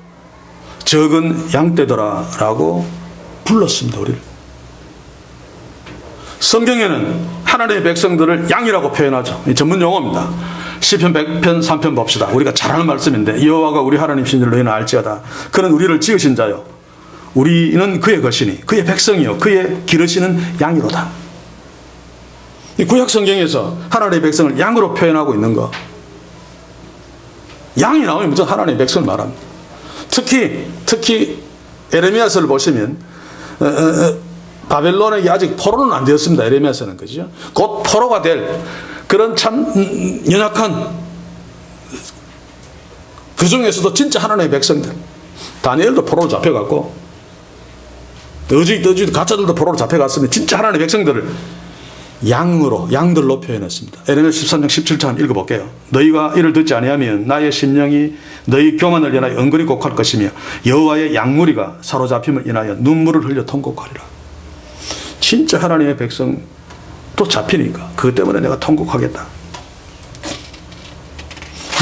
적은 양떼더라 라고 불렀습니다. 우리를. 성경에는 하나님의 백성들을 양이라고 표현하죠. 이 전문 용어입니다. 시편 100편 3편 봅시다. 우리가 잘 아는 말씀인데 여호와가 우리 하나님이신 줄 너희는 알지어다. 그는 우리를 지으신 자요 우리는 그의 것이니 그의 백성이요 그의 기르시는 양이로다. 이 구약 성경에서 하나님의 백성을 양으로 표현하고 있는 거, 양이 나오면 무슨 하나님의 백성을 말합니다. 특히 에레미야서를 보시면 바벨론에게 아직 포로는 안 되었습니다. 에레미야서는, 그죠? 곧 포로가 될 그런 참 연약한, 그 중에서도 진짜 하나님의 백성들, 다니엘도 포로로 잡혀갔고 어지 가짜들도 포로로 잡혀갔으면 진짜 하나님의 백성들을 양들로 표현했습니다. 에레미야 13장 17절 한번 읽어볼게요. 너희가 이를 듣지 아니하면 나의 심령이 너희 교만을 인하여 은근히 곡할 것이며 여호와의 양무리가 사로잡힘을 인하여 눈물을 흘려 통곡하리라. 진짜 하나님의 백성 또 잡히니까 그것 때문에 내가 통곡하겠다.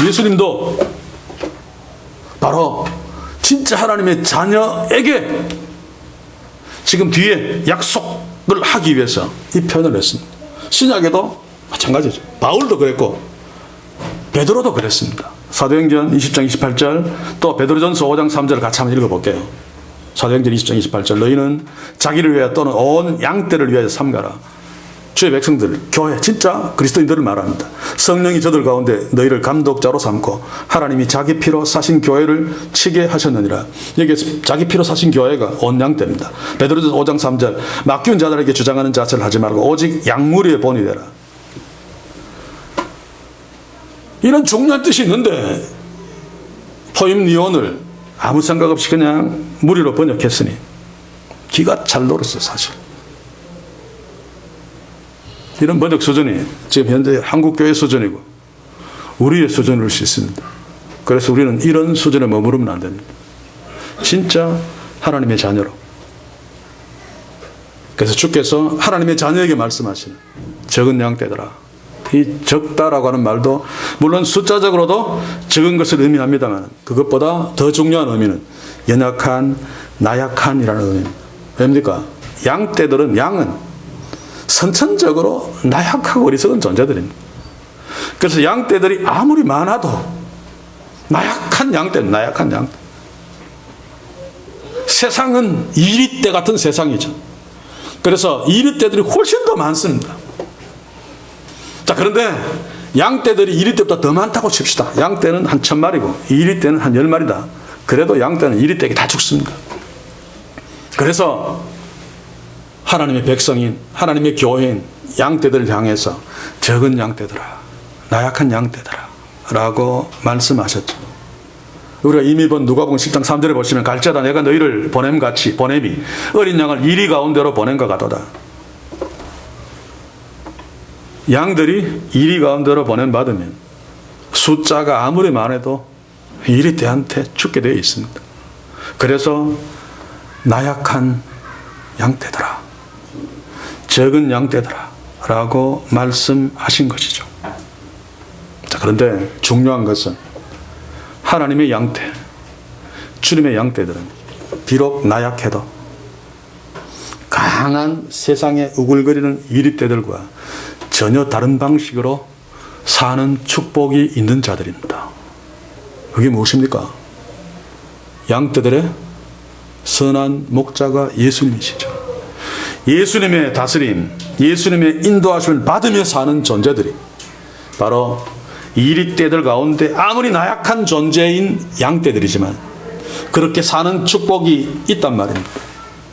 예수님도 바로 진짜 하나님의 자녀에게 지금 뒤에 약속을 하기 위해서 이 표현을 했습니다. 신약에도 마찬가지죠. 바울도 그랬고 베드로도 그랬습니다. 사도행전 20장 28절, 또 베드로전서 5장 3절을 같이 한번 읽어볼게요. 사도행전 20장 28절, 너희는 자기를 위하여 또는 온 양떼를 위하여 삼가라. 주의 백성들, 교회, 진짜 그리스도인들을 말합니다. 성령이 저들 가운데 너희를 감독자로 삼고 하나님이 자기 피로 사신 교회를 치게 하셨느니라. 여기에서 자기 피로 사신 교회가 온 양떼입니다. 베드로전서 5장 3절, 맡기운 자들에게 주장하는 자세를 하지 말고 오직 양무리의 본이 되라. 이런 중요한 뜻이 있는데 포임니온을 아무 생각 없이 그냥 무리로 번역했으니 기가 잘 놀았어요. 사실 이런 번역 수준이 지금 현재 한국교회 수준이고 우리의 수준일 수 있습니다. 그래서 우리는 이런 수준에 머무르면 안 됩니다. 진짜 하나님의 자녀로. 그래서 주께서 하나님의 자녀에게 말씀하시는 적은 양떼더라. 이 적다라고 하는 말도 물론 숫자적으로도 적은 것을 의미합니다만 그것보다 더 중요한 의미는 연약한, 나약한이라는 의미입니다. 왜입니까? 양떼들은, 양은 선천적으로 나약하고 어리석은 존재들입니다. 그래서 양떼들이 아무리 많아도 나약한 양떼. 세상은 이리떼 같은 세상이죠. 그래서 이리떼들이 훨씬 더 많습니다. 자, 그런데 양떼들이 이리떼보다 더 많다고 칩시다. 양떼는 한 1000마리고 이리떼는 한 10마리다. 그래도 양떼는 이리떼에게 다 죽습니다. 그래서 하나님의 백성인, 하나님의 교회인 양떼들을 향해서 적은 양떼들아, 나약한 양떼들아 라고 말씀하셨죠. 우리가 이미 본 누가복음 10장 3절에 보시면 갈지어다 내가 너희를 보냄같이, 보냄이 어린 양을 이리 가운데로 보냄과 같도다. 양들이 이리 가운데로 보냄받으면 숫자가 아무리 많아도 이리떼한테 죽게 되어 있습니다. 그래서 나약한 양떼들아, 적은 양떼들아 라고 말씀하신 것이죠. 자, 그런데 중요한 것은 하나님의 양떼, 주님의 양떼들은 비록 나약해도 강한 세상에 우글거리는 이리떼들과 전혀 다른 방식으로 사는 축복이 있는 자들입니다. 그게 무엇입니까? 양떼들의 선한 목자가 예수님이시죠. 예수님의 다스림, 예수님의 인도하심을 받으며 사는 존재들이 바로 이리떼들 가운데 아무리 나약한 존재인 양떼들이지만 그렇게 사는 축복이 있단 말입니다.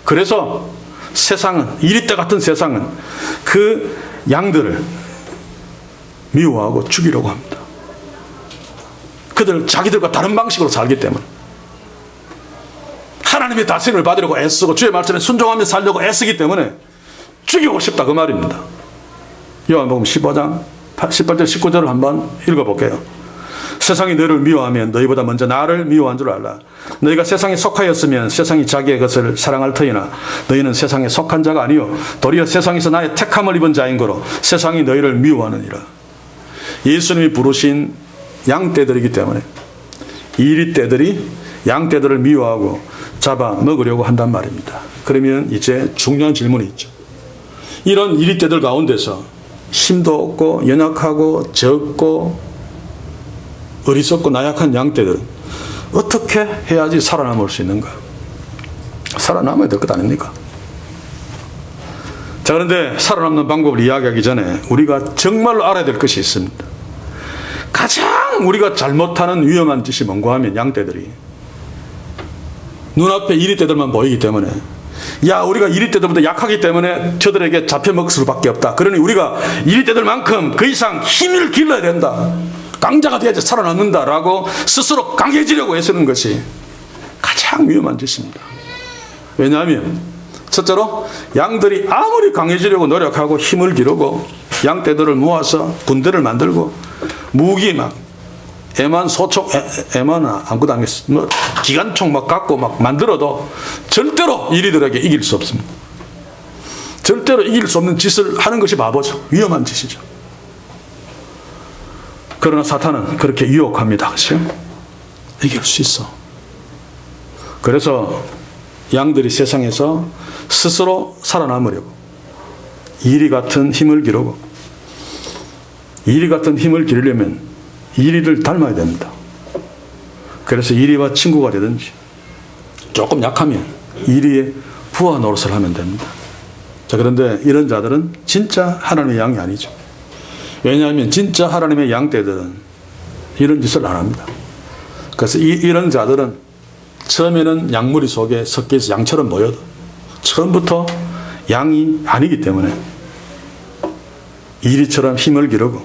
그래서 세상은, 이리떼 같은 세상은 그 양들을 미워하고 죽이려고 합니다. 그들 자기들과 다른 방식으로 살기 때문에 하나님의 다스림을 받으려고 애쓰고 주의 말씀에 순종하며 살려고 애쓰기 때문에 죽이고 싶다 그 말입니다. 요한복음 15장 18절 19절을 한번 읽어볼게요. 세상이 너를 미워하면 너희보다 먼저 나를 미워한 줄 알라. 너희가 세상에 속하였으면 세상이 자기의 것을 사랑할 터이나 너희는 세상에 속한 자가 아니요 도리어 세상에서 나의 택함을 입은 자인 거로 세상이 너희를 미워하느니라. 예수님이 부르신 양떼들이기 때문에 이리떼들이 양떼들을 미워하고 잡아 먹으려고 한단 말입니다. 그러면 이제 중요한 질문이 있죠. 이런 이리떼들 가운데서 힘도 없고 연약하고 적고 어리석고 나약한 양떼들은 어떻게 해야지 살아남을 수 있는가? 살아남아야 될 것 아닙니까? 자, 그런데 살아남는 방법을 이야기하기 전에 우리가 정말로 알아야 될 것이 있습니다. 가장 우리가 잘못하는 위험한 짓이 뭔가 하면 양떼들이 눈앞에 이리떼들만 보이기 때문에 야, 우리가 이리떼들보다 약하기 때문에 저들에게 잡혀먹을 수밖에 없다. 그러니 우리가 이리떼들만큼 그 이상 힘을 길러야 된다. 강자가 돼야지 살아남는다라고 스스로 강해지려고 애쓰는 것이 가장 위험한 짓입니다. 왜냐하면 첫째로 양들이 아무리 강해지려고 노력하고 힘을 기르고 양떼들을 모아서 군대를 만들고 무기 막 애만 소총, 애만 아무것도 안 했어. 뭐 기관총 막 갖고 막 만들어도 절대로 이리들에게 이길 수 없습니다. 절대로 이길 수 없는 짓을 하는 것이 바보죠. 위험한 짓이죠. 그러나 사탄은 그렇게 유혹합니다. 그렇죠? 이길 수 있어. 그래서 양들이 세상에서 스스로 살아남으려고 이리 같은 힘을 기르고 이리 같은 힘을 기르려면 이리를 닮아야 됩니다. 그래서 이리와 친구가 되든지 조금 약하면 이리의 부하 노릇을 하면 됩니다. 자, 그런데 이런 자들은 진짜 하나님의 양이 아니죠. 왜냐하면 진짜 하나님의 양떼들은 이런 짓을 안 합니다. 그래서 이런 자들은 처음에는 양무리 속에 섞여 있어 양처럼 보여도 처음부터 양이 아니기 때문에 이리처럼 힘을 기르고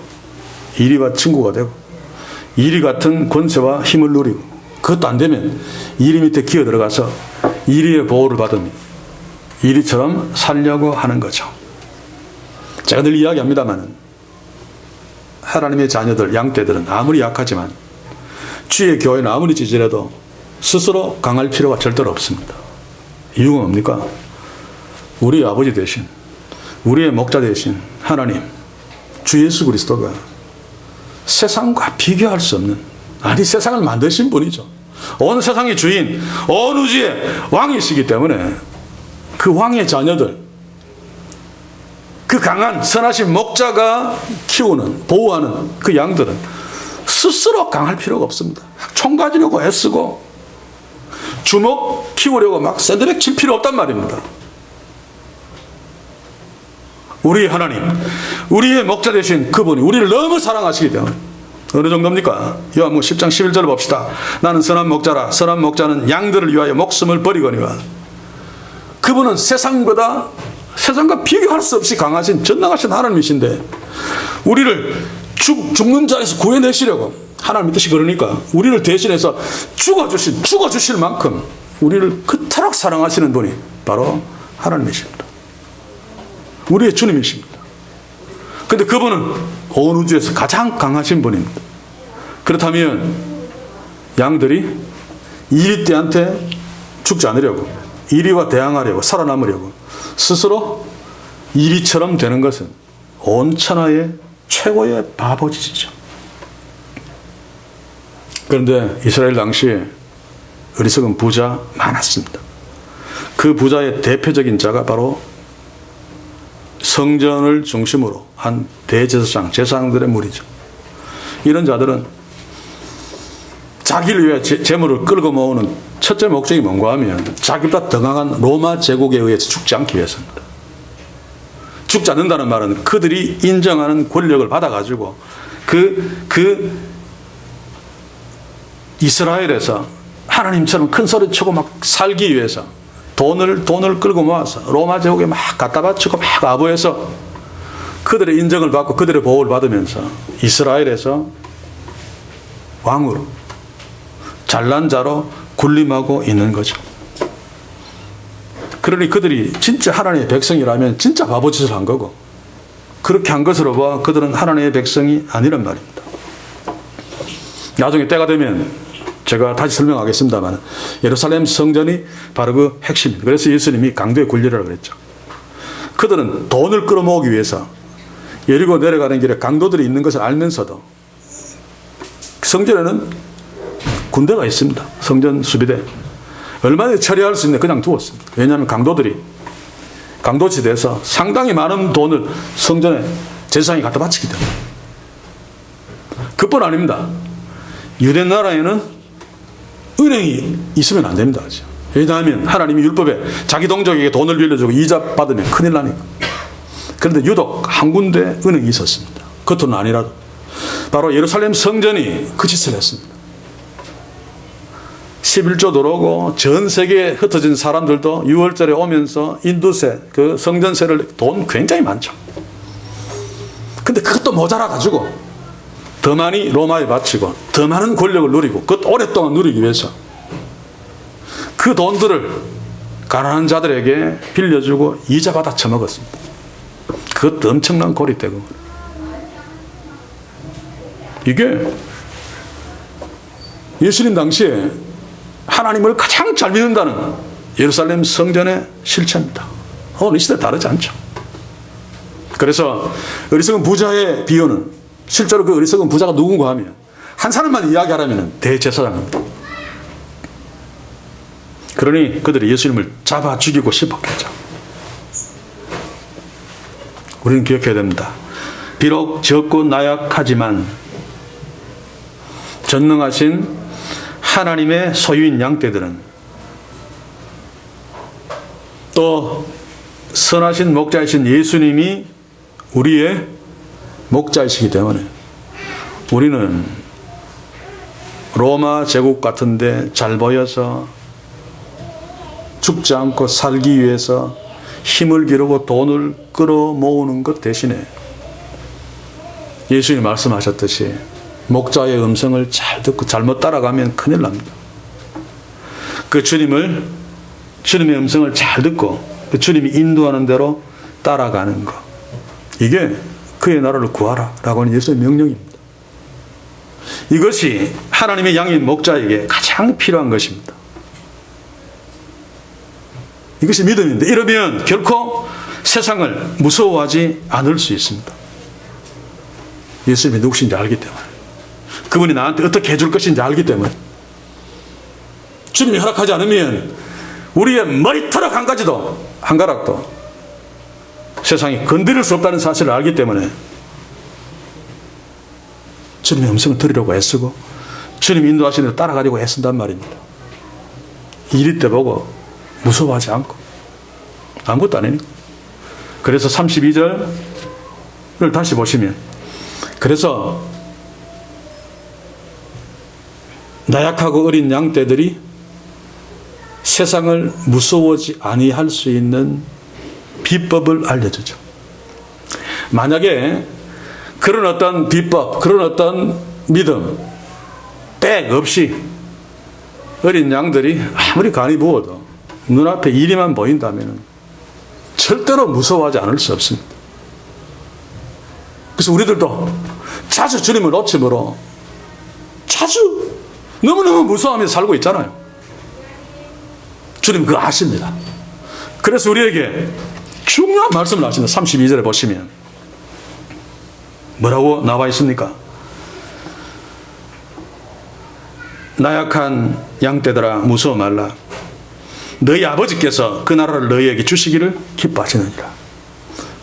이리와 친구가 되고 이리 같은 권세와 힘을 누리고 그것도 안 되면 이리 밑에 기어 들어가서 이리의 보호를 받으며 이리처럼 살려고 하는 거죠. 제가 늘 이야기합니다만 하나님의 자녀들, 양떼들은 아무리 약하지만 주의 교회는 아무리 찌질해도 스스로 강할 필요가 절대로 없습니다. 이유가 뭡니까? 우리 아버지 대신 우리의 목자 대신 하나님 주 예수 그리스도가 세상과 비교할 수 없는, 아니 세상을 만드신 분이죠. 온 세상의 주인, 온 우주의 왕이시기 때문에 그 왕의 자녀들, 그 강한 선하신 목자가 키우는, 보호하는 그 양들은 스스로 강할 필요가 없습니다. 총 가지려고 애쓰고 주먹 키우려고 막 샌드백 칠 필요 없단 말입니다. 우리의 하나님, 우리의 목자 되신 그분이 우리를 너무 사랑하시기 때문에 어느 정도입니까? 요한복음 10장 11절 봅시다. 나는 선한 목자라. 선한 목자는 양들을 위하여 목숨을 버리거니와. 그분은 세상과 비교할 수 없이 강하신 전능하신 하나님이신데 우리를 죽는 자에서 구해내시려고 하나님의 뜻이 그러니까 우리를 대신해서 죽어주실 만큼 우리를 그토록 사랑하시는 분이 바로 하나님이십니다. 우리의 주님이십니다. 그런데 그분은 온 우주에서 가장 강하신 분입니다. 그렇다면 양들이 이리떼한테 죽지 않으려고, 이리와 대항하려고, 살아남으려고 스스로 이리처럼 되는 것은 온 천하의 최고의 바보짓이죠. 그런데 이스라엘 당시에 어리석은 부자 많았습니다. 그 부자의 대표적인 자가 바로 성전을 중심으로 한 대제사장, 제사장들의 무리죠. 이런 자들은 자기를 위해 재물을 끌고 모으는 첫째 목적이 뭔가 하면 자기보다 더 강한 로마 제국에 의해서 죽지 않기 위해서입니다. 죽지 않는다는 말은 그들이 인정하는 권력을 받아가지고 그 이스라엘에서 하나님처럼 큰 소리치고 막 살기 위해서 돈을 끌고 모아서 로마 제국에 막 갖다 바치고 막 아부해서 그들의 인정을 받고 그들의 보호를 받으면서 이스라엘에서 왕으로 잘난 자로 군림하고 있는 거죠. 그러니 그들이 진짜 하나님의 백성이라면 진짜 바보짓을 한 거고, 그렇게 한 것으로 봐 그들은 하나님의 백성이 아니란 말입니다. 나중에 때가 되면 제가 다시 설명하겠습니다만 예루살렘 성전이 바로 그 핵심입니다. 그래서 예수님이 강도의 군리라고 그랬죠. 그들은 돈을 끌어모으기 위해서 예리고 내려가는 길에 강도들이 있는 것을 알면서도 성전에는 군대가 있습니다. 성전 수비대. 얼마든지 처리할 수 있는데 그냥 두었습니다. 왜냐하면 강도들이 강도지대에서 상당히 많은 돈을 성전에 제사장이 갖다 바치기 때문에. 그뿐 아닙니다. 유대 나라에는 은행이 있으면 안 됩니다. 왜냐하면 하나님이 율법에 자기 동족에게 돈을 빌려주고 이자 받으면 큰일 나니까. 그런데 유독 한 군데 은행이 있었습니다. 겉으로는 아니라도. 바로 예루살렘 성전이 그 짓을 했습니다. 11조 들어오고 전 세계에 흩어진 사람들도 6월절에 오면서 인두세, 그 성전세를 돈 굉장히 많죠. 근데 그것도 모자라가지고 더 많이 로마에 바치고 더 많은 권력을 누리고 그것 오랫동안 누리기 위해서 그 돈들을 가난한 자들에게 빌려주고 이자 받아 처먹었습니다. 그것도 엄청난 고리대금. 이게 예수님 당시에 하나님을 가장 잘 믿는다는 예루살렘 성전의 실체입니다. 오늘 이 시대 다르지 않죠. 그래서 어리석은 부자의 비유는 실제로 그 어리석은 부자가 누군가 하면 한 사람만 이야기하라면 대제사장입니다. 그러니 그들이 예수님을 잡아 죽이고 싶었겠죠. 우리는 기억해야 됩니다. 비록 적고 나약하지만 전능하신 하나님의 소유인 양떼들은 또 선하신 목자이신 예수님이 우리의 목자이시기 때문에 우리는 로마 제국 같은데 잘 보여서 죽지 않고 살기 위해서 힘을 기르고 돈을 끌어모으는 것 대신에 예수님이 말씀하셨듯이 목자의 음성을 잘 듣고 잘못 따라가면 큰일 납니다. 그 주님의 음성을 잘 듣고 그 주님이 인도하는 대로 따라가는 것, 이게 그의 나라를 구하라 라고 하는 예수의 명령입니다. 이것이 하나님의 양인 목자에게 가장 필요한 것입니다. 이것이 믿음인데 이러면 결코 세상을 무서워하지 않을 수 있습니다. 예수님이 누구신지 알기 때문에, 그분이 나한테 어떻게 해줄 것인지 알기 때문에, 주님이 허락하지 않으면 우리의 머리털락 한 가락도 세상이 건드릴 수 없다는 사실을 알기 때문에 주님의 음성을 들으려고 애쓰고 주님 인도하시는 대로 따라가려고 애쓴단 말입니다. 이리 때 보고 무서워하지 않고 아무것도 아니니까. 그래서 32절을 다시 보시면, 그래서 나약하고 어린 양떼들이 세상을 무서워하지 아니할 수 있는 비법을 알려주죠. 만약에 그런 어떤 비법, 그런 어떤 믿음, 백 없이 어린 양들이 아무리 간이 부어도 눈앞에 이리만 보인다면 절대로 무서워하지 않을 수 없습니다. 그래서 우리들도 자주 주님을 놓침으로 자주 너무너무 무서워하면서 살고 있잖아요. 주님 그거 아십니다. 그래서 우리에게 중요한 말씀을 하십니다. 32절에 보시면 뭐라고 나와 있습니까? 나약한 양떼들아 무서워 말라. 너희 아버지께서 그 나라를 너희에게 주시기를 기뻐하시느니라.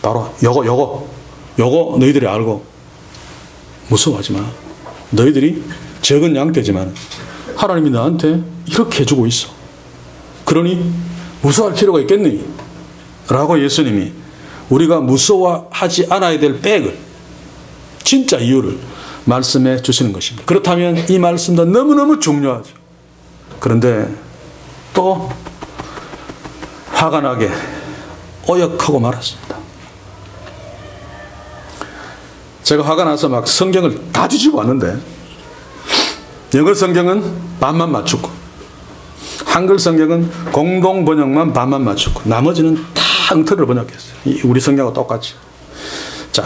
바로 요거 너희들이 알고 무서워하지 마. 너희들이 적은 양떼지만 하나님이 나한테 이렇게 해주고 있어. 그러니 무서워할 필요가 있겠니? 라고 예수님이 우리가 무서워하지 않아야 될 백을, 진짜 이유를 말씀해 주시는 것입니다. 그렇다면 이 말씀도 너무너무 중요하죠. 그런데 또 화가 나게 오역하고 말았습니다. 제가 화가 나서 막 성경을 다 뒤집어 왔는데 영어 성경은 반만 맞추고 한글 성경은 공동 번역만 반만 맞추고 나머지는 다 엉터리로 번역했어요. 우리 성경하고 똑같이. 자,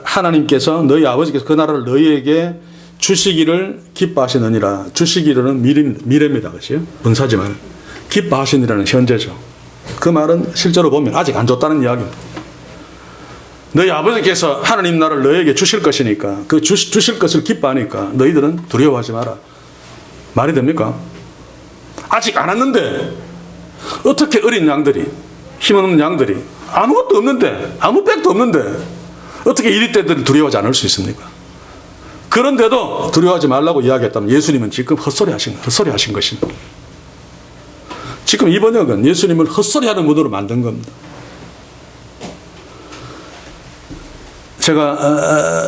하나님께서 너희 아버지께서 그 나라를 너희에게 주시기를 기뻐하시느니라. 주시기는 미래입니다. 그렇죠? 분사지만 기뻐하시느라는 현재죠. 그 말은 실제로 보면 아직 안 줬다는 이야기입니다. 너희 아버지께서 하나님 나라를 너희에게 주실 것이니까 그 주실 것을 기뻐하니까 너희들은 두려워하지 마라. 말이 됩니까? 아직 안 왔는데 어떻게 어린 양들이 힘없는 양들이 아무것도 없는데 아무 백도 없는데 어떻게 이리 때들 두려워하지 않을 수 있습니까? 그런데도 두려워하지 말라고 이야기했다면 예수님은 지금 헛소리 하신 것입니다. 지금 이 번역은 예수님을 헛소리하는 문으로 만든 겁니다. 제가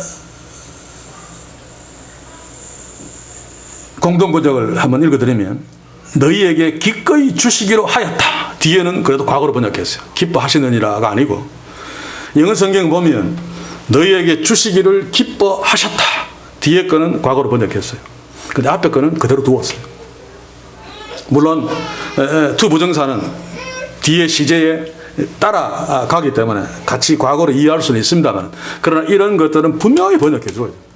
공동번역을 한번 읽어드리면 너희에게 기꺼이 주시기로 하였다. 뒤에는 그래도 과거로 번역했어요. 기뻐하시느니라가 아니고 영어 성경 보면 너희에게 주시기를 기뻐하셨다. 뒤에 거는 과거로 번역했어요. 근데 앞에 거는 그대로 두었어요. 물론 두 부정사는 뒤에 시제에 따라가기 때문에 같이 과거로 이해할 수는 있습니다만 그러나 이런 것들은 분명히 번역해줘요.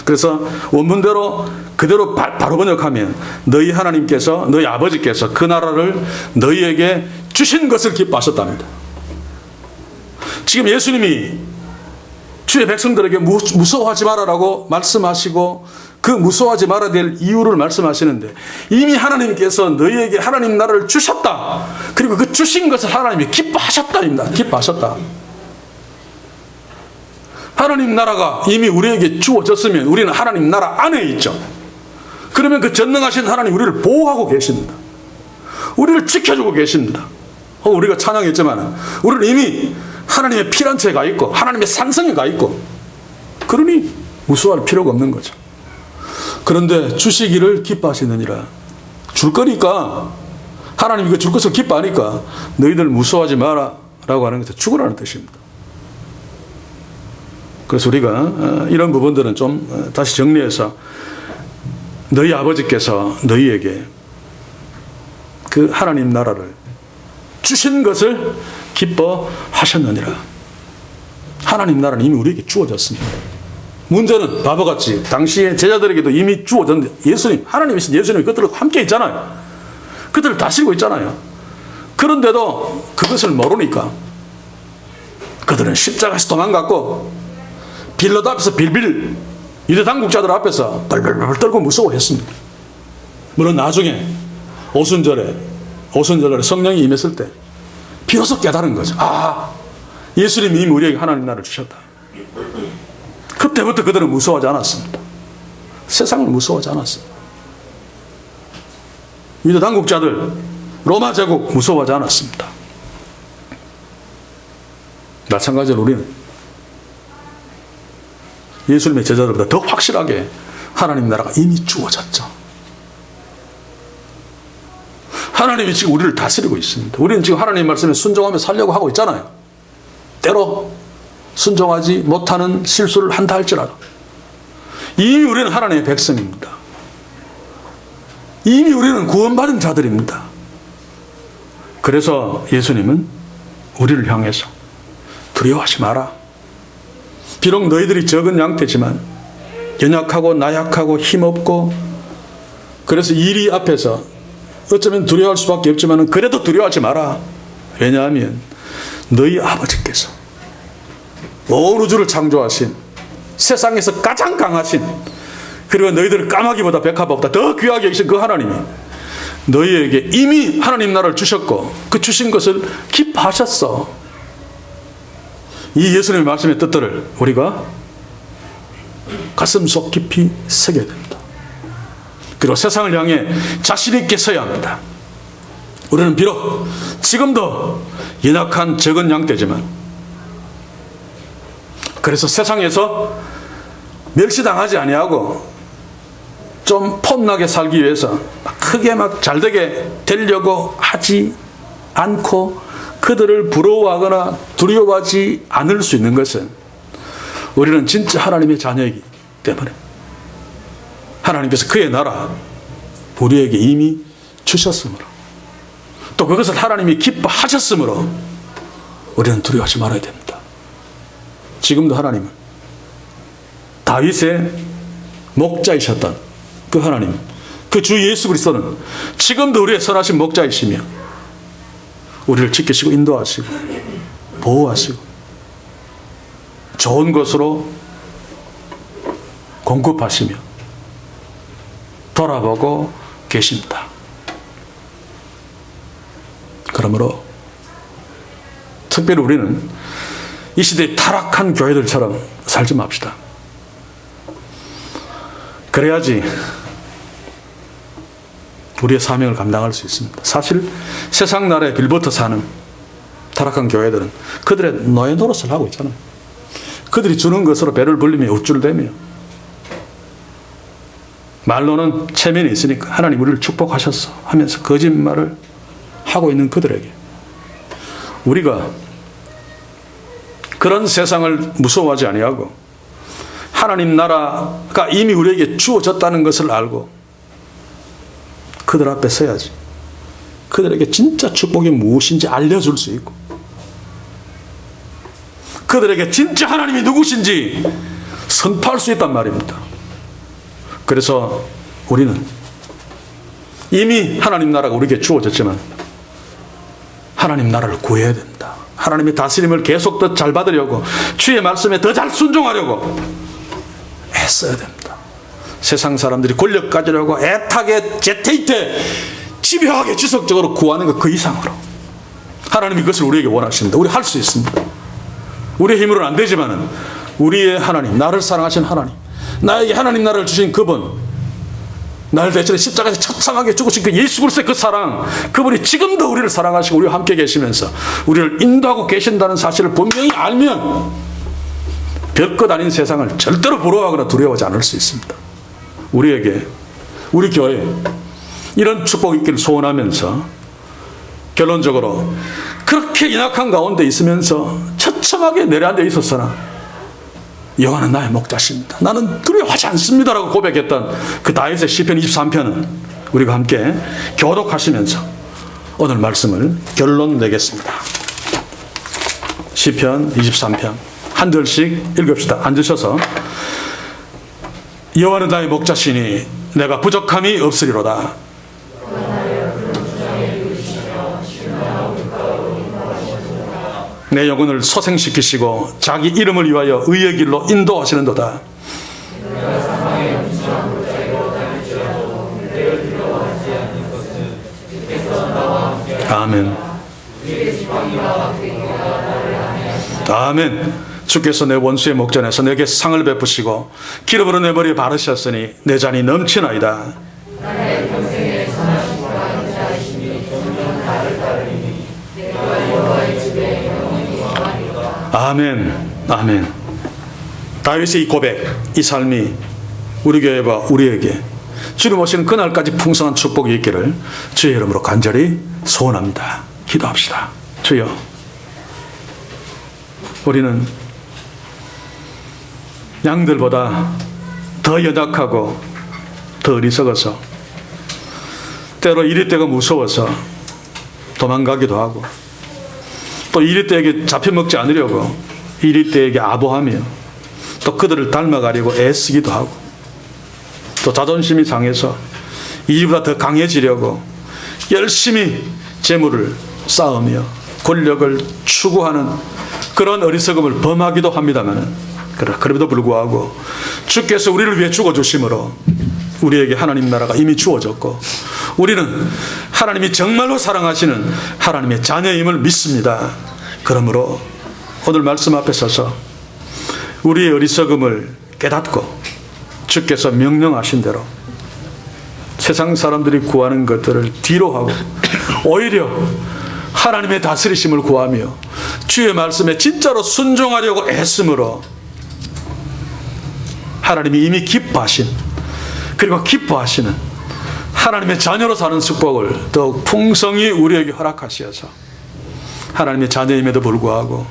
그래서 원문대로 그대로 바로 번역하면 너희 하나님께서 너희 아버지께서 그 나라를 너희에게 주신 것을 기뻐하셨답니다. 지금 예수님이 주의 백성들에게 무서워하지 말아라고 말씀하시고 그 무서워하지 말아야 될 이유를 말씀하시는데 이미 하나님께서 너희에게 하나님 나라를 주셨다. 그리고 그 주신 것을 하나님이 기뻐하셨다입니다. 기뻐하셨다. 하나님 나라가 이미 우리에게 주어졌으면 우리는 하나님 나라 안에 있죠. 그러면 그 전능하신 하나님 우리를 보호하고 계십니다. 우리를 지켜주고 계십니다. 우리가 찬양했지만 우리는 이미 하나님의 피난처에 가 있고 하나님의 산성에 가 있고 그러니 무서워할 필요가 없는 거죠. 그런데 주시기를 기뻐하시느니라. 줄 거니까 하나님이 그 줄 것을 기뻐하니까 너희들 무서워하지 마라 라고 하는 것은 죽으라는 뜻입니다. 그래서 우리가 이런 부분들은 좀 다시 정리해서 너희 아버지께서 너희에게 그 하나님 나라를 주신 것을 기뻐하셨느니라. 하나님 나라는 이미 우리에게 주어졌습니다. 문제는 바보같이 당시에 제자들에게도 이미 주어졌는데 예수님, 하나님이신 예수님이 그들과 함께 있잖아요. 그들을 다스리고 있잖아요. 그런데도 그것을 모르니까 그들은 십자가에서 도망갔고 빌라도 앞에서 빌빌 유대 당국자들 앞에서 벌벌벌 떨고 무서워했습니다. 물론 나중에 오순절에 성령이 임했을 때 비로소 깨달은 거죠. 아, 예수님이 이미 우리에게 하나님 나라를 주셨다. 그때부터 그들은 무서워하지 않았습니다. 세상을 무서워하지 않았습니다. 유대 당국자들, 로마 제국 무서워하지 않았습니다. 마찬가지로 우리는 예수님의 제자들보다 더 확실하게 하나님 나라가 이미 주어졌죠. 하나님이 지금 우리를 다스리고 있습니다. 우리는 지금 하나님 말씀에 순종하며 살려고 하고 있잖아요. 때로 순종하지 못하는 실수를 한다 할지라도 이미 우리는 하나님의 백성입니다. 이미 우리는 구원받은 자들입니다. 그래서 예수님은 우리를 향해서 두려워하지 마라. 비록 너희들이 적은 양떼지만 연약하고 나약하고 힘없고 그래서 일이 앞에서 어쩌면 두려워할 수밖에 없지만 그래도 두려워하지 마라. 왜냐하면 너희 아버지께서 온 우주를 창조하신 세상에서 가장 강하신 그리고 너희들을 까마귀보다 백합보다 더 귀하게 여기신 그 하나님이 너희에게 이미 하나님 나라를 주셨고 그 주신 것을 기뻐하셨어. 이 예수님의 말씀의 뜻들을 우리가 가슴속 깊이 새겨야 됩니다. 그리고 세상을 향해 자신 있게 서야 합니다. 우리는 비록 지금도 연약한 적은 양떼지만 그래서 세상에서 멸시당하지 아니하고 좀 폼나게 살기 위해서 크게 막 잘되게 되려고 하지 않고 그들을 부러워하거나 두려워하지 않을 수 있는 것은 우리는 진짜 하나님의 자녀이기 때문에 하나님께서 그의 나라 우리에게 이미 주셨으므로 또 그것을 하나님이 기뻐하셨으므로 우리는 두려워하지 말아야 됩니다. 지금도 하나님은 다윗의 목자이셨던 그 하나님, 그 주 예수 그리스도는 지금도 우리의 선하신 목자이시며 우리를 지키시고 인도하시고 보호하시고 좋은 것으로 공급하시며 돌아보고 계십니다. 그러므로 특별히 우리는 이 시대의 타락한 교회들처럼 살지 맙시다. 그래야지 우리의 사명을 감당할 수 있습니다. 사실 세상 나라에 빌붙어 사는 타락한 교회들은 그들의 노예 노릇을 하고 있잖아요. 그들이 주는 것으로 배를 불리며 우쭐대며 말로는 체면이 있으니까 하나님 우리를 축복하셨어 하면서 거짓말을 하고 있는 그들에게 우리가 그런 세상을 무서워하지 아니하고 하나님 나라가 이미 우리에게 주어졌다는 것을 알고 그들 앞에 서야지. 그들에게 진짜 축복이 무엇인지 알려줄 수 있고 그들에게 진짜 하나님이 누구신지 선포할 수 있단 말입니다. 그래서 우리는 이미 하나님 나라가 우리에게 주어졌지만 하나님 나라를 구해야 된다. 하나님의 다스림을 계속 더 잘 받으려고 주의 말씀에 더 잘 순종하려고 애써야 됩니다. 세상 사람들이 권력 가지려고 애타게 재테이테 집요하게 지속적으로 구하는 것 그 이상으로 하나님이 그것을 우리에게 원하십니다. 우리 할 수 있습니다. 우리의 힘으로는 안 되지만은 우리의 하나님, 나를 사랑하신 하나님, 나에게 하나님 나라를 주신 그분, 나를 대신에 십자가에서 처참하게 죽으신 그 예수 그리스도의 그 사랑, 그분이 지금도 우리를 사랑하시고 우리와 함께 계시면서 우리를 인도하고 계신다는 사실을 분명히 알면 별것 아닌 세상을 절대로 부러워하거나 두려워하지 않을 수 있습니다. 우리에게, 우리 교회에 이런 축복이 있기를 소원하면서 결론적으로 그렇게 인악한 가운데 있으면서 처참하게 내려앉아 있었으나 여호와는 나의 목자십니다. 나는 두려워하지 않습니다라고 고백했던 그 다윗의 시편 23편은 우리가 함께 교독하시면서 오늘 말씀을 결론 내겠습니다. 시편 23편 한 절씩 읽읍시다. 앉으셔서 여호와는 나의 목자시니 내가 부족함이 없으리로다. 내 영혼을 소생시키시고 자기 이름을 위하여 의의 길로 인도하시는도다. 아멘. 아멘. 주께서 내 원수의 목전에서 내게 상을 베푸시고 기름으로 내 머리에 바르셨으니 내 잔이 넘치나이다. 아멘. 아멘. 다윗의 이 고백, 이 삶이 우리 교회와 우리에게 주님 오시는 그날까지 풍성한 축복이 있기를 주의 이름으로 간절히 소원합니다. 기도합시다. 주여, 우리는 양들보다 더 연약하고 더 어리석어서 때로 이리 때가 무서워서 도망가기도 하고 또 이리 때에게 잡혀먹지 않으려고 이리 때에게 아부하며 또 그들을 닮아가려고 애쓰기도 하고 또 자존심이 상해서 이보다 더 강해지려고 열심히 재물을 쌓으며 권력을 추구하는 그런 어리석음을 범하기도 합니다만 그럼에도 불구하고 주께서 우리를 위해 죽어주심으로 우리에게 하나님 나라가 이미 주어졌고 우리는 하나님이 정말로 사랑하시는 하나님의 자녀임을 믿습니다. 그러므로 오늘 말씀 앞에 서서 우리의 어리석음을 깨닫고 주께서 명령하신 대로 세상 사람들이 구하는 것들을 뒤로 하고 오히려 하나님의 다스리심을 구하며 주의 말씀에 진짜로 순종하려고 애씀으로 하나님이 이미 기뻐하신, 그리고 기뻐하시는 하나님의 자녀로 사는 축복을 더욱 풍성히 우리에게 허락하시어서 하나님의 자녀임에도 불구하고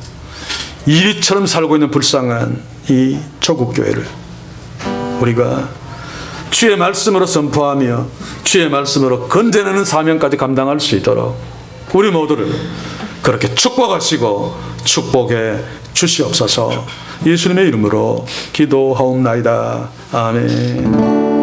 이리처럼 살고 있는 불쌍한 이 조국교회를 우리가 주의 말씀으로 선포하며 주의 말씀으로 건져내는 사명까지 감당할 수 있도록 우리 모두를 그렇게 축복하시고 축복해 주시옵소서. 예수님의 이름으로 기도하옵나이다. 아멘.